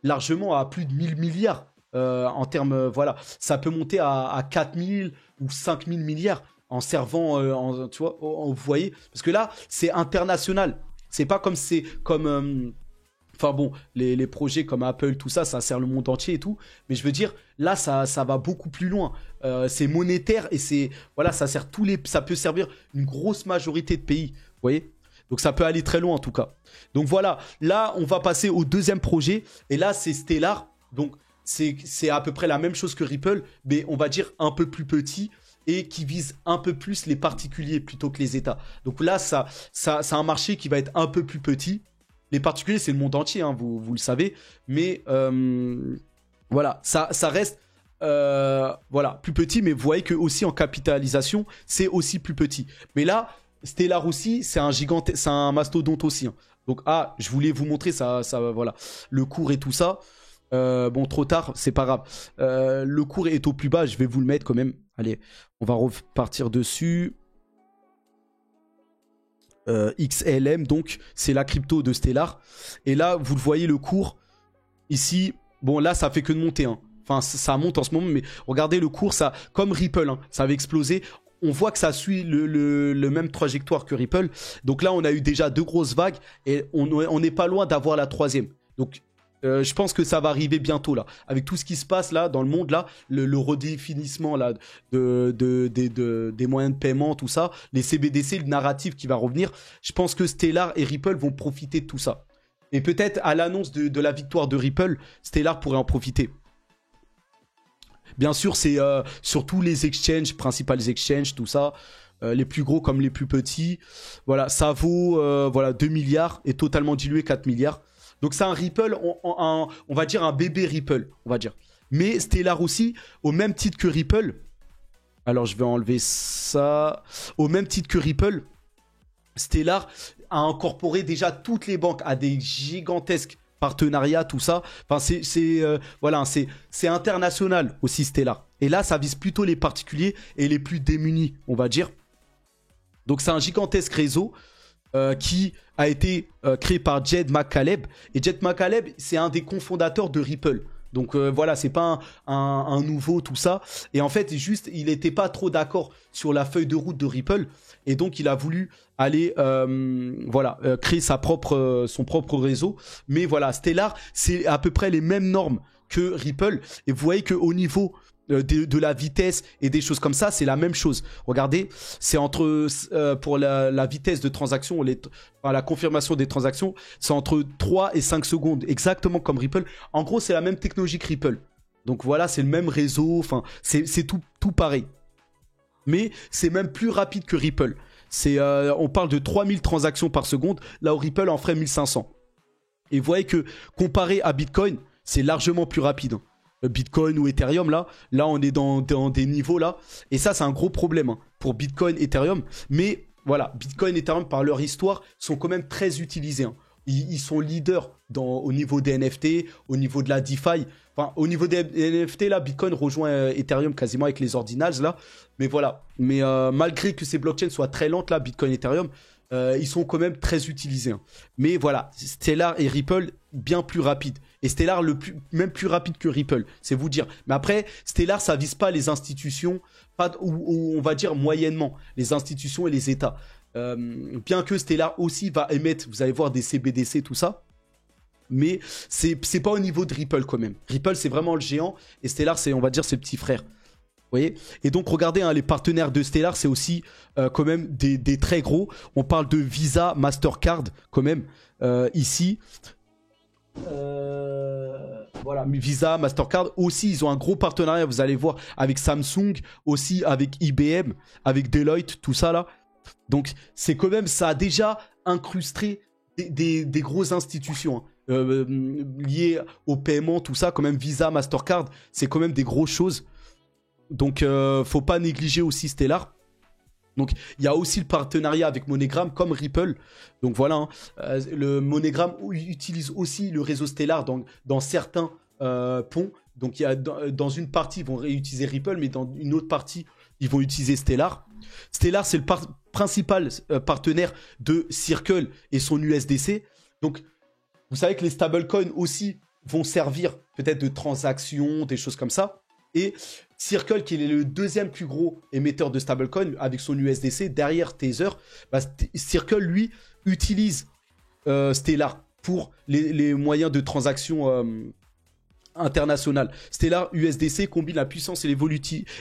largement à plus de 1000 milliards. En termes, voilà, ça peut monter à 4000 ou 5000 milliards en servant, tu vois, vous voyez, parce que là, c'est international. C'est pas comme enfin bon, les projets comme Apple, tout ça, ça sert le monde entier et tout. Mais je veux dire, là, ça va beaucoup plus loin. C'est monétaire et voilà, ça peut servir une grosse majorité de pays. Vous voyez? Donc ça peut aller très loin en tout cas. Donc voilà, là, on va passer au deuxième projet. Et là, c'est Stellar. Donc c'est à peu près la même chose que Ripple, mais on va dire un peu plus petit et qui vise un peu plus les particuliers plutôt que les États. Donc là, c'est un marché qui va être un peu plus petit. Les particuliers, c'est le monde entier, hein, vous le savez. Mais voilà, ça reste voilà, plus petit. Mais vous voyez que aussi en capitalisation, c'est aussi plus petit. Mais là, Stellar aussi, c'est un mastodonte aussi. Hein. Donc, je voulais vous montrer ça, voilà, le cours et tout ça. Bon, trop tard, c'est pas grave. Le cours est au plus bas, je vais vous le mettre quand même. Allez, on va repartir dessus. XLM, donc c'est la crypto de Stellar. Et là, vous le voyez, le cours ici, bon là, ça fait que de monter. Hein. Enfin, ça monte en ce moment, mais regardez le cours, ça, comme Ripple, hein, ça avait explosé. On voit que ça suit le même trajectoire que Ripple. Donc là, on a eu déjà 2 grosses vagues et on n'est pas loin d'avoir la 3e. Donc, je pense que ça va arriver bientôt là, avec tout ce qui se passe là dans le monde là, le redéfinissement là des moyens de paiement, tout ça, les CBDC, le narratif qui va revenir. Je pense que Stellar et Ripple vont profiter de tout ça. Et peut-être à l'annonce de la victoire de Ripple, Stellar pourrait en profiter. Bien sûr, c'est sur tous les exchanges, principales exchanges, tout ça, les plus gros comme les plus petits. Voilà, ça vaut voilà 2 milliards et totalement dilué 4 milliards. Donc c'est un Ripple, on va dire un bébé Ripple, on va dire. Mais Stellar aussi, au même titre que Ripple, alors je vais enlever ça, au même titre que Ripple, Stellar a incorporé déjà toutes les banques à des gigantesques partenariats, tout ça. Enfin, voilà, c'est international aussi Stellar. Et là, ça vise plutôt les particuliers et les plus démunis, on va dire. Donc c'est un gigantesque réseau. Qui a été créé par Jed McCaleb. Et Jed McCaleb, c'est un des cofondateurs de Ripple. Donc voilà, c'est pas un nouveau, tout ça. Et en fait, juste, il n'était pas trop d'accord sur la feuille de route de Ripple. Et donc, il a voulu aller voilà, créer son propre réseau. Mais voilà, Stellar, c'est à peu près les mêmes normes que Ripple. Et vous voyez qu'au niveau de la vitesse et des choses comme ça, c'est la même chose. Regardez, c'est pour la vitesse de transaction, la confirmation des transactions, c'est entre 3 et 5 secondes, exactement comme Ripple. En gros, c'est la même technologie que Ripple. Donc voilà, c'est le même réseau, enfin, c'est tout pareil. Mais c'est même plus rapide que Ripple. On parle de 3000 transactions par seconde, là où Ripple en ferait 1500. Et vous voyez que comparé à Bitcoin, c'est largement plus rapide. Bitcoin ou Ethereum là on est dans des niveaux là, et ça c'est un gros problème hein, pour Bitcoin, Ethereum. Mais voilà, Bitcoin, Ethereum par leur histoire sont quand même très utilisés hein. Ils sont leaders au niveau des NFT, au niveau de la DeFi. Enfin, au niveau des NFT là, Bitcoin rejoint Ethereum quasiment avec les ordinals là. Mais voilà, malgré que ces blockchains soient très lentes là, Bitcoin, Ethereum, ils sont quand même très utilisés hein. Mais voilà, Stellar et Ripple bien plus rapides. Et Stellar même plus rapide que Ripple, c'est vous dire. Mais après, Stellar, ça vise pas les institutions, ou on va dire moyennement, les institutions et les États. Bien que Stellar aussi va émettre, vous allez voir, des CBDC, tout ça. Mais c'est pas au niveau de Ripple quand même. Ripple, c'est vraiment le géant. Et Stellar, on va dire, c'est le petit frère. Vous voyez? Et donc, regardez, hein, les partenaires de Stellar, c'est aussi quand même des très gros. On parle de Visa, Mastercard, quand même, ici. Voilà, Visa, Mastercard aussi, ils ont un gros partenariat, vous allez voir, avec Samsung, aussi avec IBM, avec Deloitte, tout ça là. Donc c'est quand même, ça a déjà incrusté des grosses institutions hein, liées au paiement, tout ça. Quand même Visa, Mastercard, c'est quand même des grosses choses. Donc faut pas négliger aussi Stellar. Donc il y a aussi le partenariat avec MoneyGram comme Ripple. Donc voilà, hein, le MoneyGram utilise aussi le réseau Stellar dans certains ponts. Donc, dans une partie, ils vont réutiliser Ripple, mais dans une autre partie, ils vont utiliser Stellar. Stellar, c'est le principal partenaire de Circle et son USDC. Donc, vous savez que les stablecoins aussi vont servir peut-être de transactions, des choses comme ça. Et Circle, qui est le deuxième plus gros émetteur de stablecoin avec son USDC, derrière Tether, bah, Circle, lui, utilise Stellar pour les moyens de transaction internationales. Stellar USDC combine la puissance et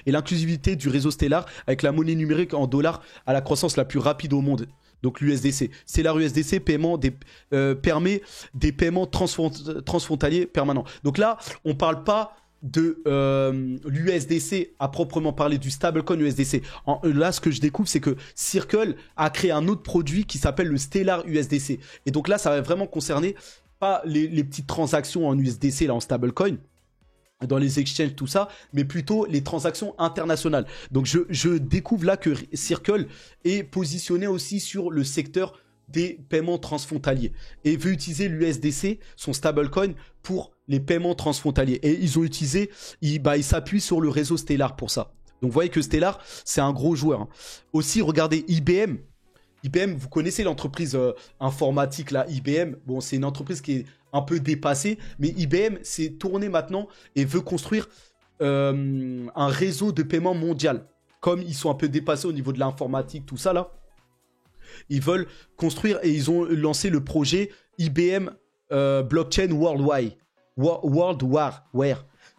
l'inclusivité du réseau Stellar avec la monnaie numérique en dollars à la croissance la plus rapide au monde. Donc l'USDC. Stellar USDC permet des paiements transfrontaliers permanents. Donc là, on ne parle pas de l'USDC à proprement parler, du stablecoin USDC. Là, ce que je découvre, c'est que Circle a créé un autre produit qui s'appelle le Stellar USDC. Et donc là, ça va vraiment concerner pas les petites transactions en USDC, là, en stablecoin, dans les exchanges, tout ça, mais plutôt les transactions internationales. Donc je découvre là que Circle est positionné aussi sur le secteur des paiements transfrontaliers et veut utiliser l'USDC, son stablecoin, pour les paiements transfrontaliers. Et ils ont utilisé, ils s'appuient sur le réseau Stellar pour ça. Donc vous voyez que Stellar, c'est un gros joueur. Aussi, regardez IBM. IBM, vous connaissez l'entreprise informatique là, IBM. Bon, c'est une entreprise qui est un peu dépassée, mais IBM s'est tourné maintenant et veut construire un réseau de paiement mondial. Comme ils sont un peu dépassés au niveau de l'informatique, tout ça là, ils veulent construire et ils ont lancé le projet IBM Blockchain Worldwide. Worldware.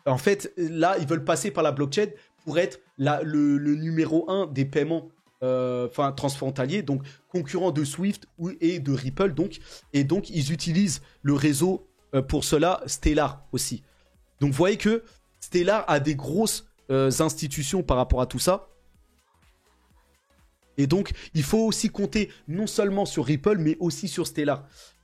En fait, là, ils veulent passer par la blockchain pour être le numéro 1 des paiements transfrontaliers, donc concurrent de Swift et de Ripple. Et donc, ils utilisent le réseau pour cela, Stellar aussi. Donc, vous voyez que Stellar a des grosses institutions par rapport à tout ça. Et donc, il faut aussi compter non seulement sur Ripple, mais aussi sur Stellar.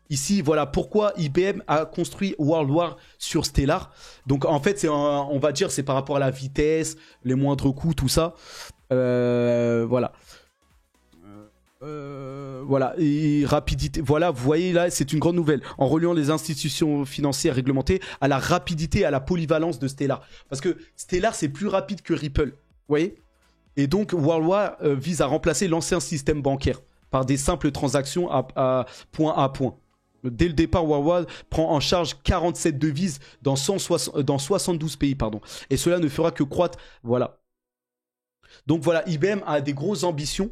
Ici, voilà pourquoi IBM a construit WorldWare sur Stellar. Donc, en fait, on va dire c'est par rapport à la vitesse, les moindres coûts, tout ça. Voilà. Voilà, et rapidité. Voilà, vous voyez là, c'est une grande nouvelle. En reliant les institutions financières réglementées à la rapidité, à la polyvalence de Stellar. Parce que Stellar, c'est plus rapide que Ripple. Vous voyez ? Et donc, WorldWire vise à remplacer l'ancien système bancaire par des simples transactions à point. Dès le départ, WorldWire prend en charge 47 devises dans 72 pays. Et cela ne fera que croître. Voilà. Donc voilà, IBM a des grosses ambitions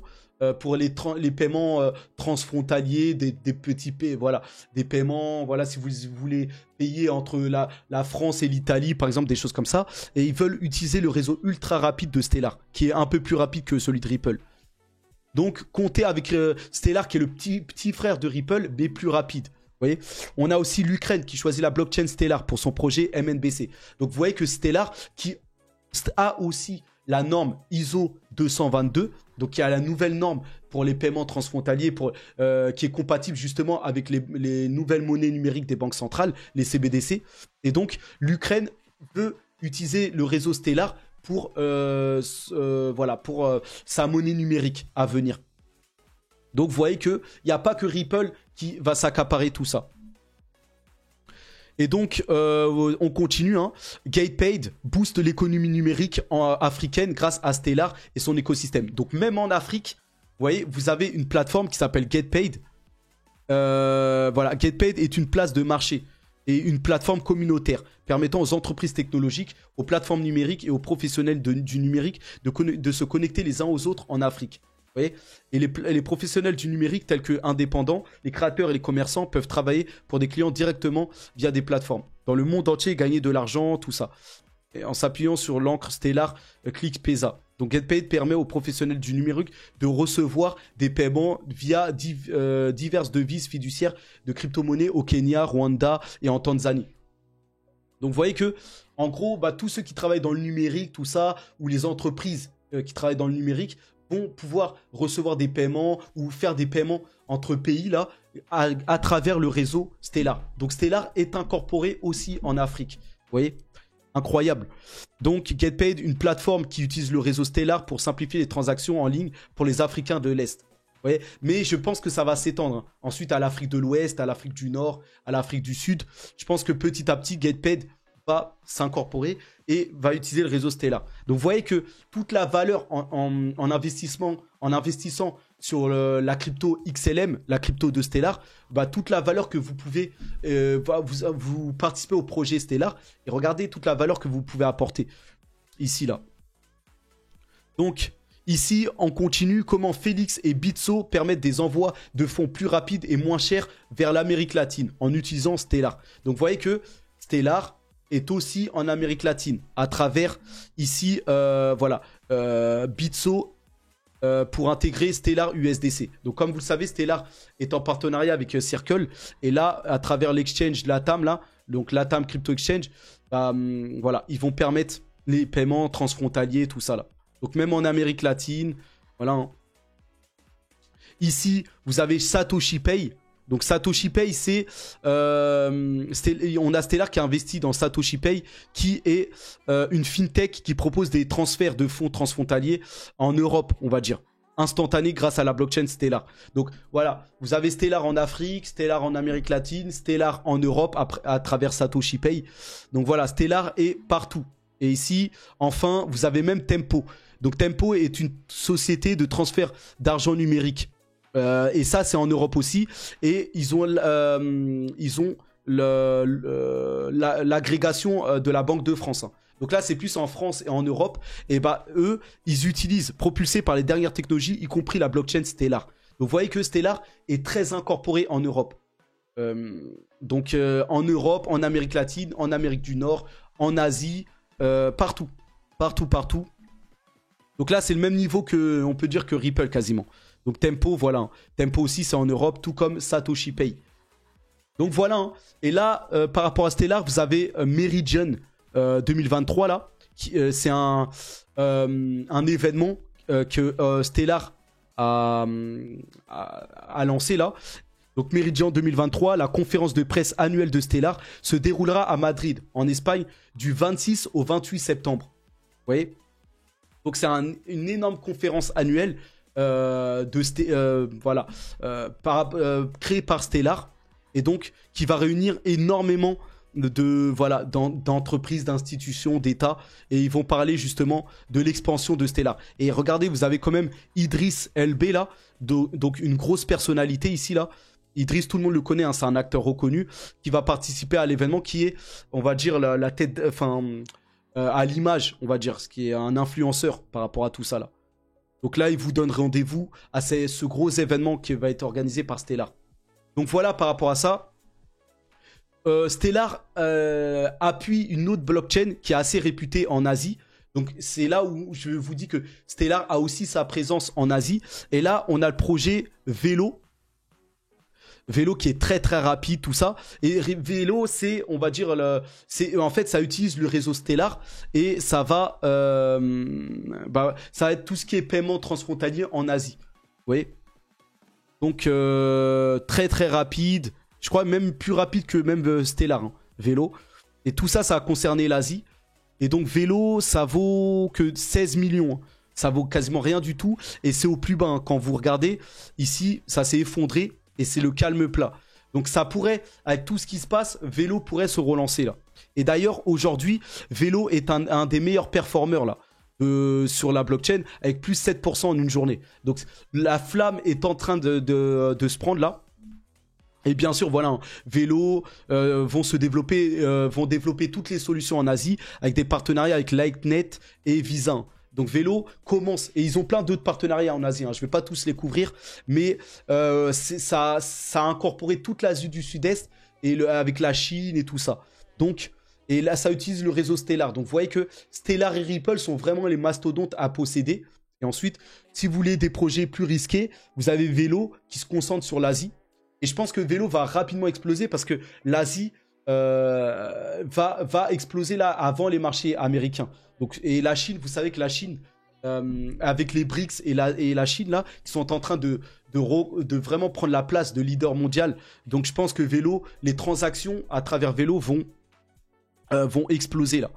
pour les paiements transfrontaliers, des petits voilà, des paiements, voilà, si vous voulez payer entre la France et l'Italie, par exemple, des choses comme ça. Et ils veulent utiliser le réseau ultra rapide de Stellar, qui est un peu plus rapide que celui de Ripple. Donc, comptez avec Stellar, qui est le petit frère de Ripple, mais plus rapide. Vous voyez, on a aussi l'Ukraine qui choisit la blockchain Stellar pour son projet MNBC. Donc, vous voyez que Stellar, qui a aussi la norme ISO 222, donc il y a la nouvelle norme pour les paiements transfrontaliers qui est compatible justement avec les nouvelles monnaies numériques des banques centrales, les CBDC. Et donc l'Ukraine veut utiliser le réseau Stellar pour sa monnaie numérique à venir. Donc vous voyez qu'il n'y a pas que Ripple qui va s'accaparer tout ça. Et donc, on continue. GatePaid booste l'économie numérique africaine grâce à Stellar et son écosystème. Donc, même en Afrique, vous voyez, vous avez une plateforme qui s'appelle GatePaid. Voilà, GatePaid est une place de marché et une plateforme communautaire permettant aux entreprises technologiques, aux plateformes numériques et aux professionnels du numérique de se connecter les uns aux autres en Afrique. Vous voyez, et les professionnels du numérique tels que indépendants, les créateurs et les commerçants peuvent travailler pour des clients directement via des plateformes. Dans le monde entier, gagner de l'argent, tout ça. Et en s'appuyant sur l'encre Stellar ClickPesa. Donc GetPaid permet aux professionnels du numérique de recevoir des paiements via diverses devises fiduciaires de crypto-monnaies au Kenya, Rwanda et en Tanzanie. Donc vous voyez que, en gros, tous ceux qui travaillent dans le numérique, tout ça, ou les entreprises qui travaillent dans le numérique, vont pouvoir recevoir des paiements ou faire des paiements entre pays là à travers le réseau Stellar. Donc Stellar est incorporé aussi en Afrique. Vous voyez ? Incroyable. Donc GetPaid, une plateforme qui utilise le réseau Stellar pour simplifier les transactions en ligne pour les Africains de l'Est. Vous voyez ? Mais je pense que ça va s'étendre. Ensuite à l'Afrique de l'Ouest, à l'Afrique du Nord, à l'Afrique du Sud. Je pense que petit à petit GetPaid va s'incorporer et va utiliser le réseau Stellar. Donc vous voyez que toute la valeur en investissant sur la crypto XLM, la crypto de Stellar, bah, toute la valeur que vous pouvez, vous participez au projet Stellar et regardez toute la valeur que vous pouvez apporter ici, là. Donc, ici, on continue comment Felix et Bitso permettent des envois de fonds plus rapides et moins chers vers l'Amérique latine en utilisant Stellar. Donc, vous voyez que Stellar est aussi en Amérique latine à travers ici, voilà, Bitso pour intégrer Stellar USDC. Donc, comme vous le savez, Stellar est en partenariat avec Circle. Et là, à travers l'exchange Latam, là, donc Latam Crypto Exchange, voilà, ils vont permettre les paiements transfrontaliers, tout ça là. Donc même en Amérique latine, voilà. Hein. Ici, vous avez Satoshi Pay. Donc Satoshi Pay, c'est... on a Stellar qui a investi dans Satoshi Pay, qui est une fintech qui propose des transferts de fonds transfrontaliers en Europe, on va dire. Instantané grâce à la blockchain Stellar. Donc voilà, vous avez Stellar en Afrique, Stellar en Amérique latine, Stellar en Europe à travers Satoshi Pay. Donc voilà, Stellar est partout. Et ici, enfin, vous avez même Tempo. Donc Tempo est une société de transfert d'argent numérique. Et ça, c'est en Europe aussi. Et ils ont l'agrégation de la Banque de France. Hein. Donc là, c'est plus en France et en Europe. Et bah, eux, ils utilisent, propulsés par les dernières technologies, y compris la blockchain Stellar. Donc vous voyez que Stellar est très incorporé en Europe. Donc en Europe, en Amérique latine, en Amérique du Nord, en Asie, partout. Donc là, c'est le même niveau que, on peut dire, que Ripple quasiment. Donc Tempo, voilà. Tempo aussi, c'est en Europe, tout comme Satoshi Pay. Donc voilà. Hein. Et là, par rapport à Stellar, vous avez Meridian 2023 là. C'est un événement que Stellar a lancé là. Donc Meridian 2023, la conférence de presse annuelle de Stellar se déroulera à Madrid, en Espagne, du 26 au 28 septembre. Vous voyez ? Donc c'est une énorme conférence annuelle créée par Stellar et donc qui va réunir énormément d'entreprises, d'institutions, d'États, et ils vont parler justement de l'expansion de Stellar. Et regardez, vous avez quand même Idriss LB là, donc une grosse personnalité ici là. Idriss, tout le monde le connaît, hein, c'est un acteur reconnu qui va participer à l'événement qui est, on va dire, la tête, à l'image, on va dire, ce qui est un influenceur par rapport à tout ça là. Donc là, il vous donne rendez-vous à ce gros événement qui va être organisé par Stellar. Donc voilà, par rapport à ça, Stellar appuie une autre blockchain qui est assez réputée en Asie. Donc c'est là où je vous dis que Stellar a aussi sa présence en Asie. Et là, on a le projet Velo. Velo qui est très très rapide, tout ça. Et Velo, c'est, on va dire, en fait, ça utilise le réseau Stellar et ça va, ça va être tout ce qui est paiement transfrontalier en Asie. Vous voyez ? Donc, très très rapide. Je crois même plus rapide que même Stellar, hein, Velo. Et tout ça, ça a concerné l'Asie. Et donc, Velo, ça vaut que 16 millions. Hein. Ça vaut quasiment rien du tout. Et c'est au plus bas. Hein. Quand vous regardez, ici, ça s'est effondré. Et c'est le calme plat. Donc ça pourrait, avec tout ce qui se passe, Velo pourrait se relancer là. Et d'ailleurs, aujourd'hui, Velo est un des meilleurs performeurs là, sur la blockchain, avec plus 7% en une journée. Donc la flamme est en train de se prendre là. Et bien sûr, voilà, hein, Velo vont développer toutes les solutions en Asie, avec des partenariats avec Lightnet et Visa. Hein. Donc Velo commence, et ils ont plein d'autres partenariats en Asie, hein. Je ne vais pas tous les couvrir, mais ça a incorporé toute l'Asie du Sud-Est, et avec la Chine et tout ça. Donc, et là, ça utilise le réseau Stellar. Donc vous voyez que Stellar et Ripple sont vraiment les mastodontes à posséder. Et ensuite, si vous voulez des projets plus risqués, vous avez Velo qui se concentre sur l'Asie. Et je pense que Velo va rapidement exploser parce que l'Asie va exploser là avant les marchés américains. Donc, et la Chine, vous savez que la Chine, avec les BRICS et la Chine, là, qui sont en train de vraiment prendre la place de leader mondial. Donc, je pense que Velo, les transactions à travers Velo vont exploser là.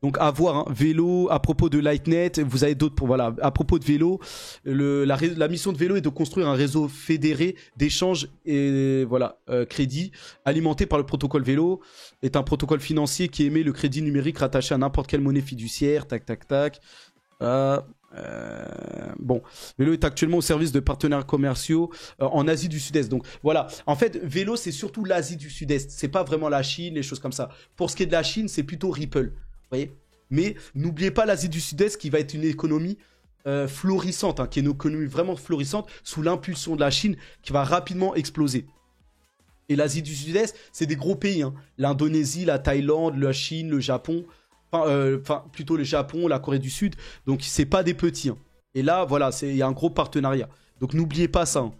Donc à voir, hein. Vélo, à propos de Lightnet, vous avez d'autres, voilà, à propos de vélo, la mission de vélo est de construire un réseau fédéré d'échanges et voilà, crédit, alimenté par le protocole vélo, est un protocole financier qui émet le crédit numérique rattaché à n'importe quelle monnaie fiduciaire, tac tac tac. Bon, Vélo est actuellement au service de partenaires commerciaux en Asie du Sud-Est. Donc voilà, en fait, Vélo c'est surtout l'Asie du Sud-Est, c'est pas vraiment la Chine, les choses comme ça. Pour ce qui est de la Chine, c'est plutôt Ripple. Voyez, mais n'oubliez pas l'Asie du Sud-Est qui va être une économie florissante, hein, qui est une économie vraiment florissante sous l'impulsion de la Chine qui va rapidement exploser. Et l'Asie du Sud-Est, c'est des gros pays, hein. L'Indonésie, la Thaïlande, la Chine, le Japon, enfin plutôt le Japon, la Corée du Sud. Donc c'est pas des petits, hein. Et là, voilà, il y a un gros partenariat. Donc n'oubliez pas ça, hein.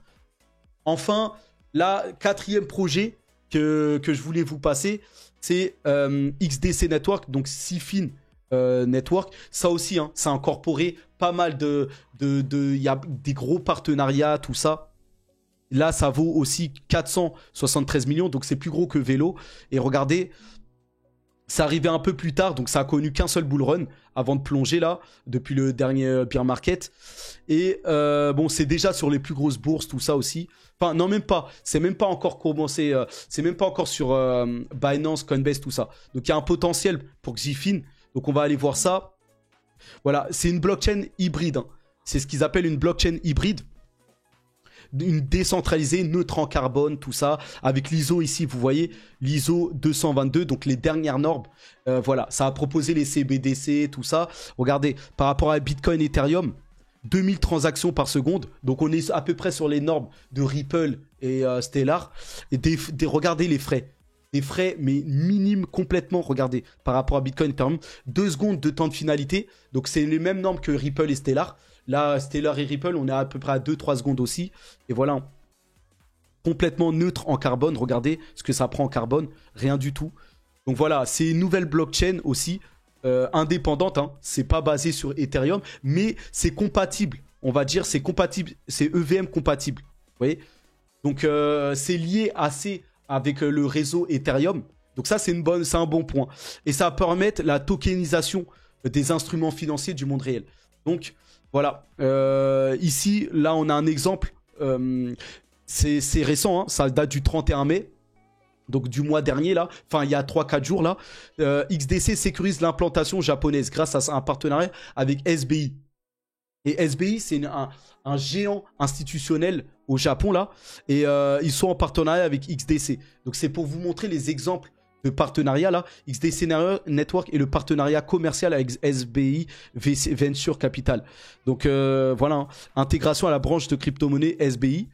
Enfin, là, quatrième projet que je voulais vous passer, c'est XDC Network, donc Cfin Network. Ça aussi, hein, ça a incorporé pas mal il y a des gros partenariats, tout ça. Là, ça vaut aussi 473 millions, donc c'est plus gros que Vélo. Et regardez, ça arrivait un peu plus tard, donc ça a connu qu'un seul bull run avant de plonger là, depuis le dernier bear market. Et bon, c'est déjà sur les plus grosses bourses, tout ça aussi. Enfin, non, même pas. C'est même pas encore commencé. C'est même pas encore sur Binance, Coinbase, tout ça. Donc, il y a un potentiel pour Xifin. Donc, on va aller voir ça. Voilà, c'est une blockchain hybride, hein. C'est ce qu'ils appellent une blockchain hybride. Une décentralisée, neutre en carbone, tout ça. Avec l'ISO ici, vous voyez, l'ISO 222, donc les dernières normes. Voilà, ça a proposé les CBDC, tout ça. Regardez, par rapport à Bitcoin, Ethereum, 2000 transactions par seconde. Donc on est à peu près sur les normes de Ripple et Stellar. Et regardez les frais. Des frais, mais minimes complètement, regardez, par rapport à Bitcoin, Ethereum. 2 secondes de temps de finalité. Donc c'est les mêmes normes que Ripple et Stellar. Là, Stellar et Ripple, on est à peu près à 2-3 secondes aussi. Et voilà, complètement neutre en carbone. Regardez ce que ça prend en carbone. Rien du tout. Donc voilà, c'est une nouvelle blockchain aussi, indépendante, hein. C'est pas basé sur Ethereum, mais c'est compatible. On va dire, c'est compatible, c'est EVM compatible. Vous voyez? Donc c'est lié assez avec le réseau Ethereum. Donc ça, c'est un bon point. Et ça va permettre la tokenisation des instruments financiers du monde réel. Donc voilà, ici, là, on a un exemple. C'est récent, hein, ça date du 31 mai. Donc du mois dernier, là, enfin il y a 3-4 jours, là. XDC sécurise l'implantation japonaise grâce à un partenariat avec SBI. Et SBI, c'est un géant institutionnel au Japon, là. Et ils sont en partenariat avec XDC. Donc c'est pour vous montrer les exemples de partenariat, là. XDC Network et le partenariat commercial avec SBI Venture Capital. Donc voilà, hein. Intégration à la branche de crypto-monnaie SBI.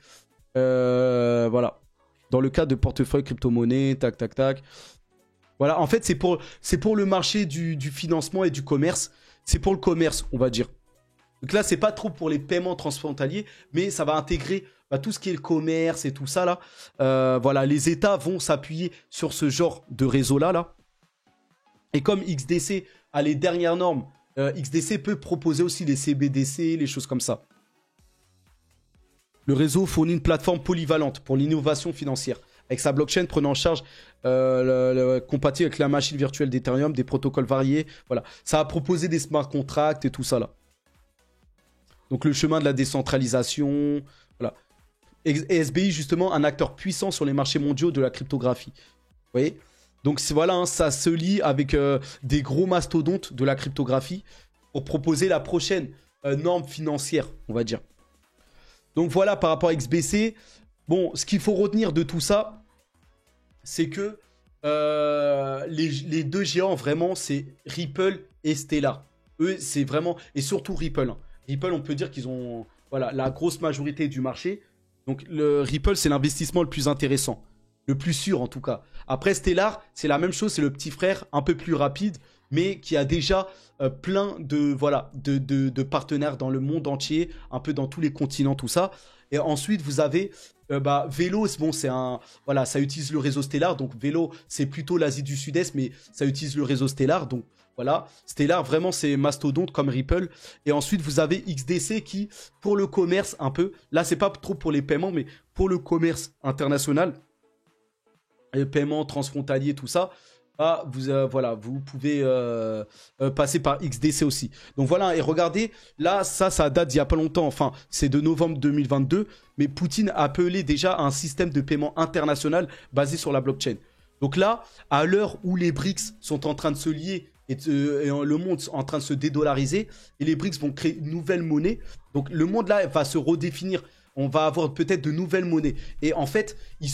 Voilà. Dans le cadre de portefeuille crypto-monnaie, tac, tac, tac. Voilà, en fait, c'est pour le marché du financement et du commerce. C'est pour le commerce, on va dire. Donc là, c'est pas trop pour les paiements transfrontaliers, mais ça va intégrer tout ce qui est le commerce et tout ça, là. Voilà, les États vont s'appuyer sur ce genre de réseau-là, là. Et comme XDC a les dernières normes, XDC peut proposer aussi les CBDC, les choses comme ça. Le réseau fournit une plateforme polyvalente pour l'innovation financière, avec sa blockchain prenant en charge compatible avec la machine virtuelle d'Ethereum, des protocoles variés. Voilà, ça a proposé des smart contracts et tout ça là. Donc le chemin de la décentralisation, voilà. Et SBI justement un acteur puissant sur les marchés mondiaux de la cryptographie. Vous voyez? Donc voilà, hein, ça se lie avec des gros mastodontes de la cryptographie pour proposer la prochaine norme financière, on va dire. Donc voilà, par rapport à XBC, bon, ce qu'il faut retenir de tout ça, c'est que les deux géants, vraiment, c'est Ripple et Stellar. Eux, c'est vraiment, et surtout Ripple, hein. Ripple, on peut dire qu'ils ont voilà, la grosse majorité du marché. Donc le Ripple, c'est l'investissement le plus intéressant, le plus sûr en tout cas. Après Stellar, c'est la même chose, c'est le petit frère, un peu plus rapide, mais qui a déjà plein de partenaires dans le monde entier, un peu dans tous les continents, tout ça. Et ensuite, vous avez Vélo, bon, voilà, ça utilise le réseau Stellar. Donc Vélo, c'est plutôt l'Asie du Sud-Est, mais ça utilise le réseau Stellar. Donc voilà, Stellar, vraiment, c'est mastodonte comme Ripple. Et ensuite, vous avez XDC qui, pour le commerce un peu, là, c'est pas trop pour les paiements, mais pour le commerce international, les paiements transfrontaliers, tout ça. Ah, vous, voilà, vous pouvez passer par XDC aussi. Donc voilà, et regardez, là, ça date d'il y a pas longtemps. Enfin, c'est de novembre 2022. Mais Poutine a appelé déjà à un système de paiement international basé sur la blockchain. Donc là, à l'heure où les BRICS sont en train de se lier et le monde est en train de se dédollariser, et les BRICS vont créer une nouvelle monnaie. Donc le monde là va se redéfinir. On va avoir peut-être de nouvelles monnaies. Et en fait, il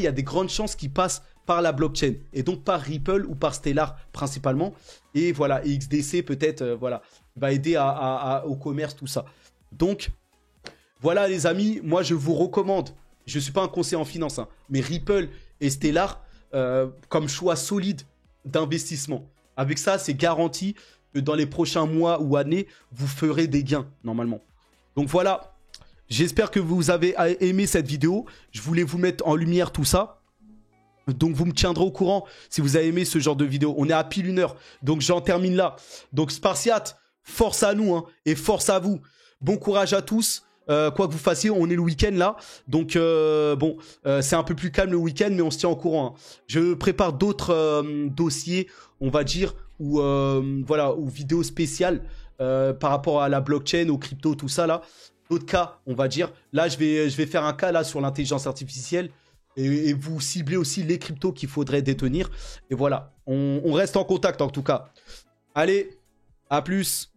y a des grandes chances qu'ils passent par la blockchain. Et donc par Ripple ou par Stellar principalement. Et voilà, et XDC peut-être, voilà, va aider au commerce, tout ça. Donc, voilà les amis, moi je vous recommande, je ne suis pas un conseiller en finance, hein, mais Ripple et Stellar comme choix solide d'investissement. Avec ça, c'est garanti que dans les prochains mois ou années, vous ferez des gains normalement. Donc voilà, j'espère que vous avez aimé cette vidéo. Je voulais vous mettre en lumière tout ça. Donc vous me tiendrez au courant si vous avez aimé ce genre de vidéo. On est à pile 1 heure, donc j'en termine là. Donc Spartiate, force à nous hein, et force à vous. Bon courage à tous. Quoi que vous fassiez, on est le week-end là. Donc bon, c'est un peu plus calme le week-end, mais on se tient au courant. Hein. Je prépare d'autres dossiers, on va dire, ou voilà, ou vidéos spéciales par rapport à la blockchain, aux cryptos, tout ça là. D'autres cas, on va dire. Là, je vais faire un cas là sur l'intelligence artificielle. Et vous ciblez aussi les cryptos qu'il faudrait détenir. Et voilà, on reste en contact en tout cas. Allez, à plus.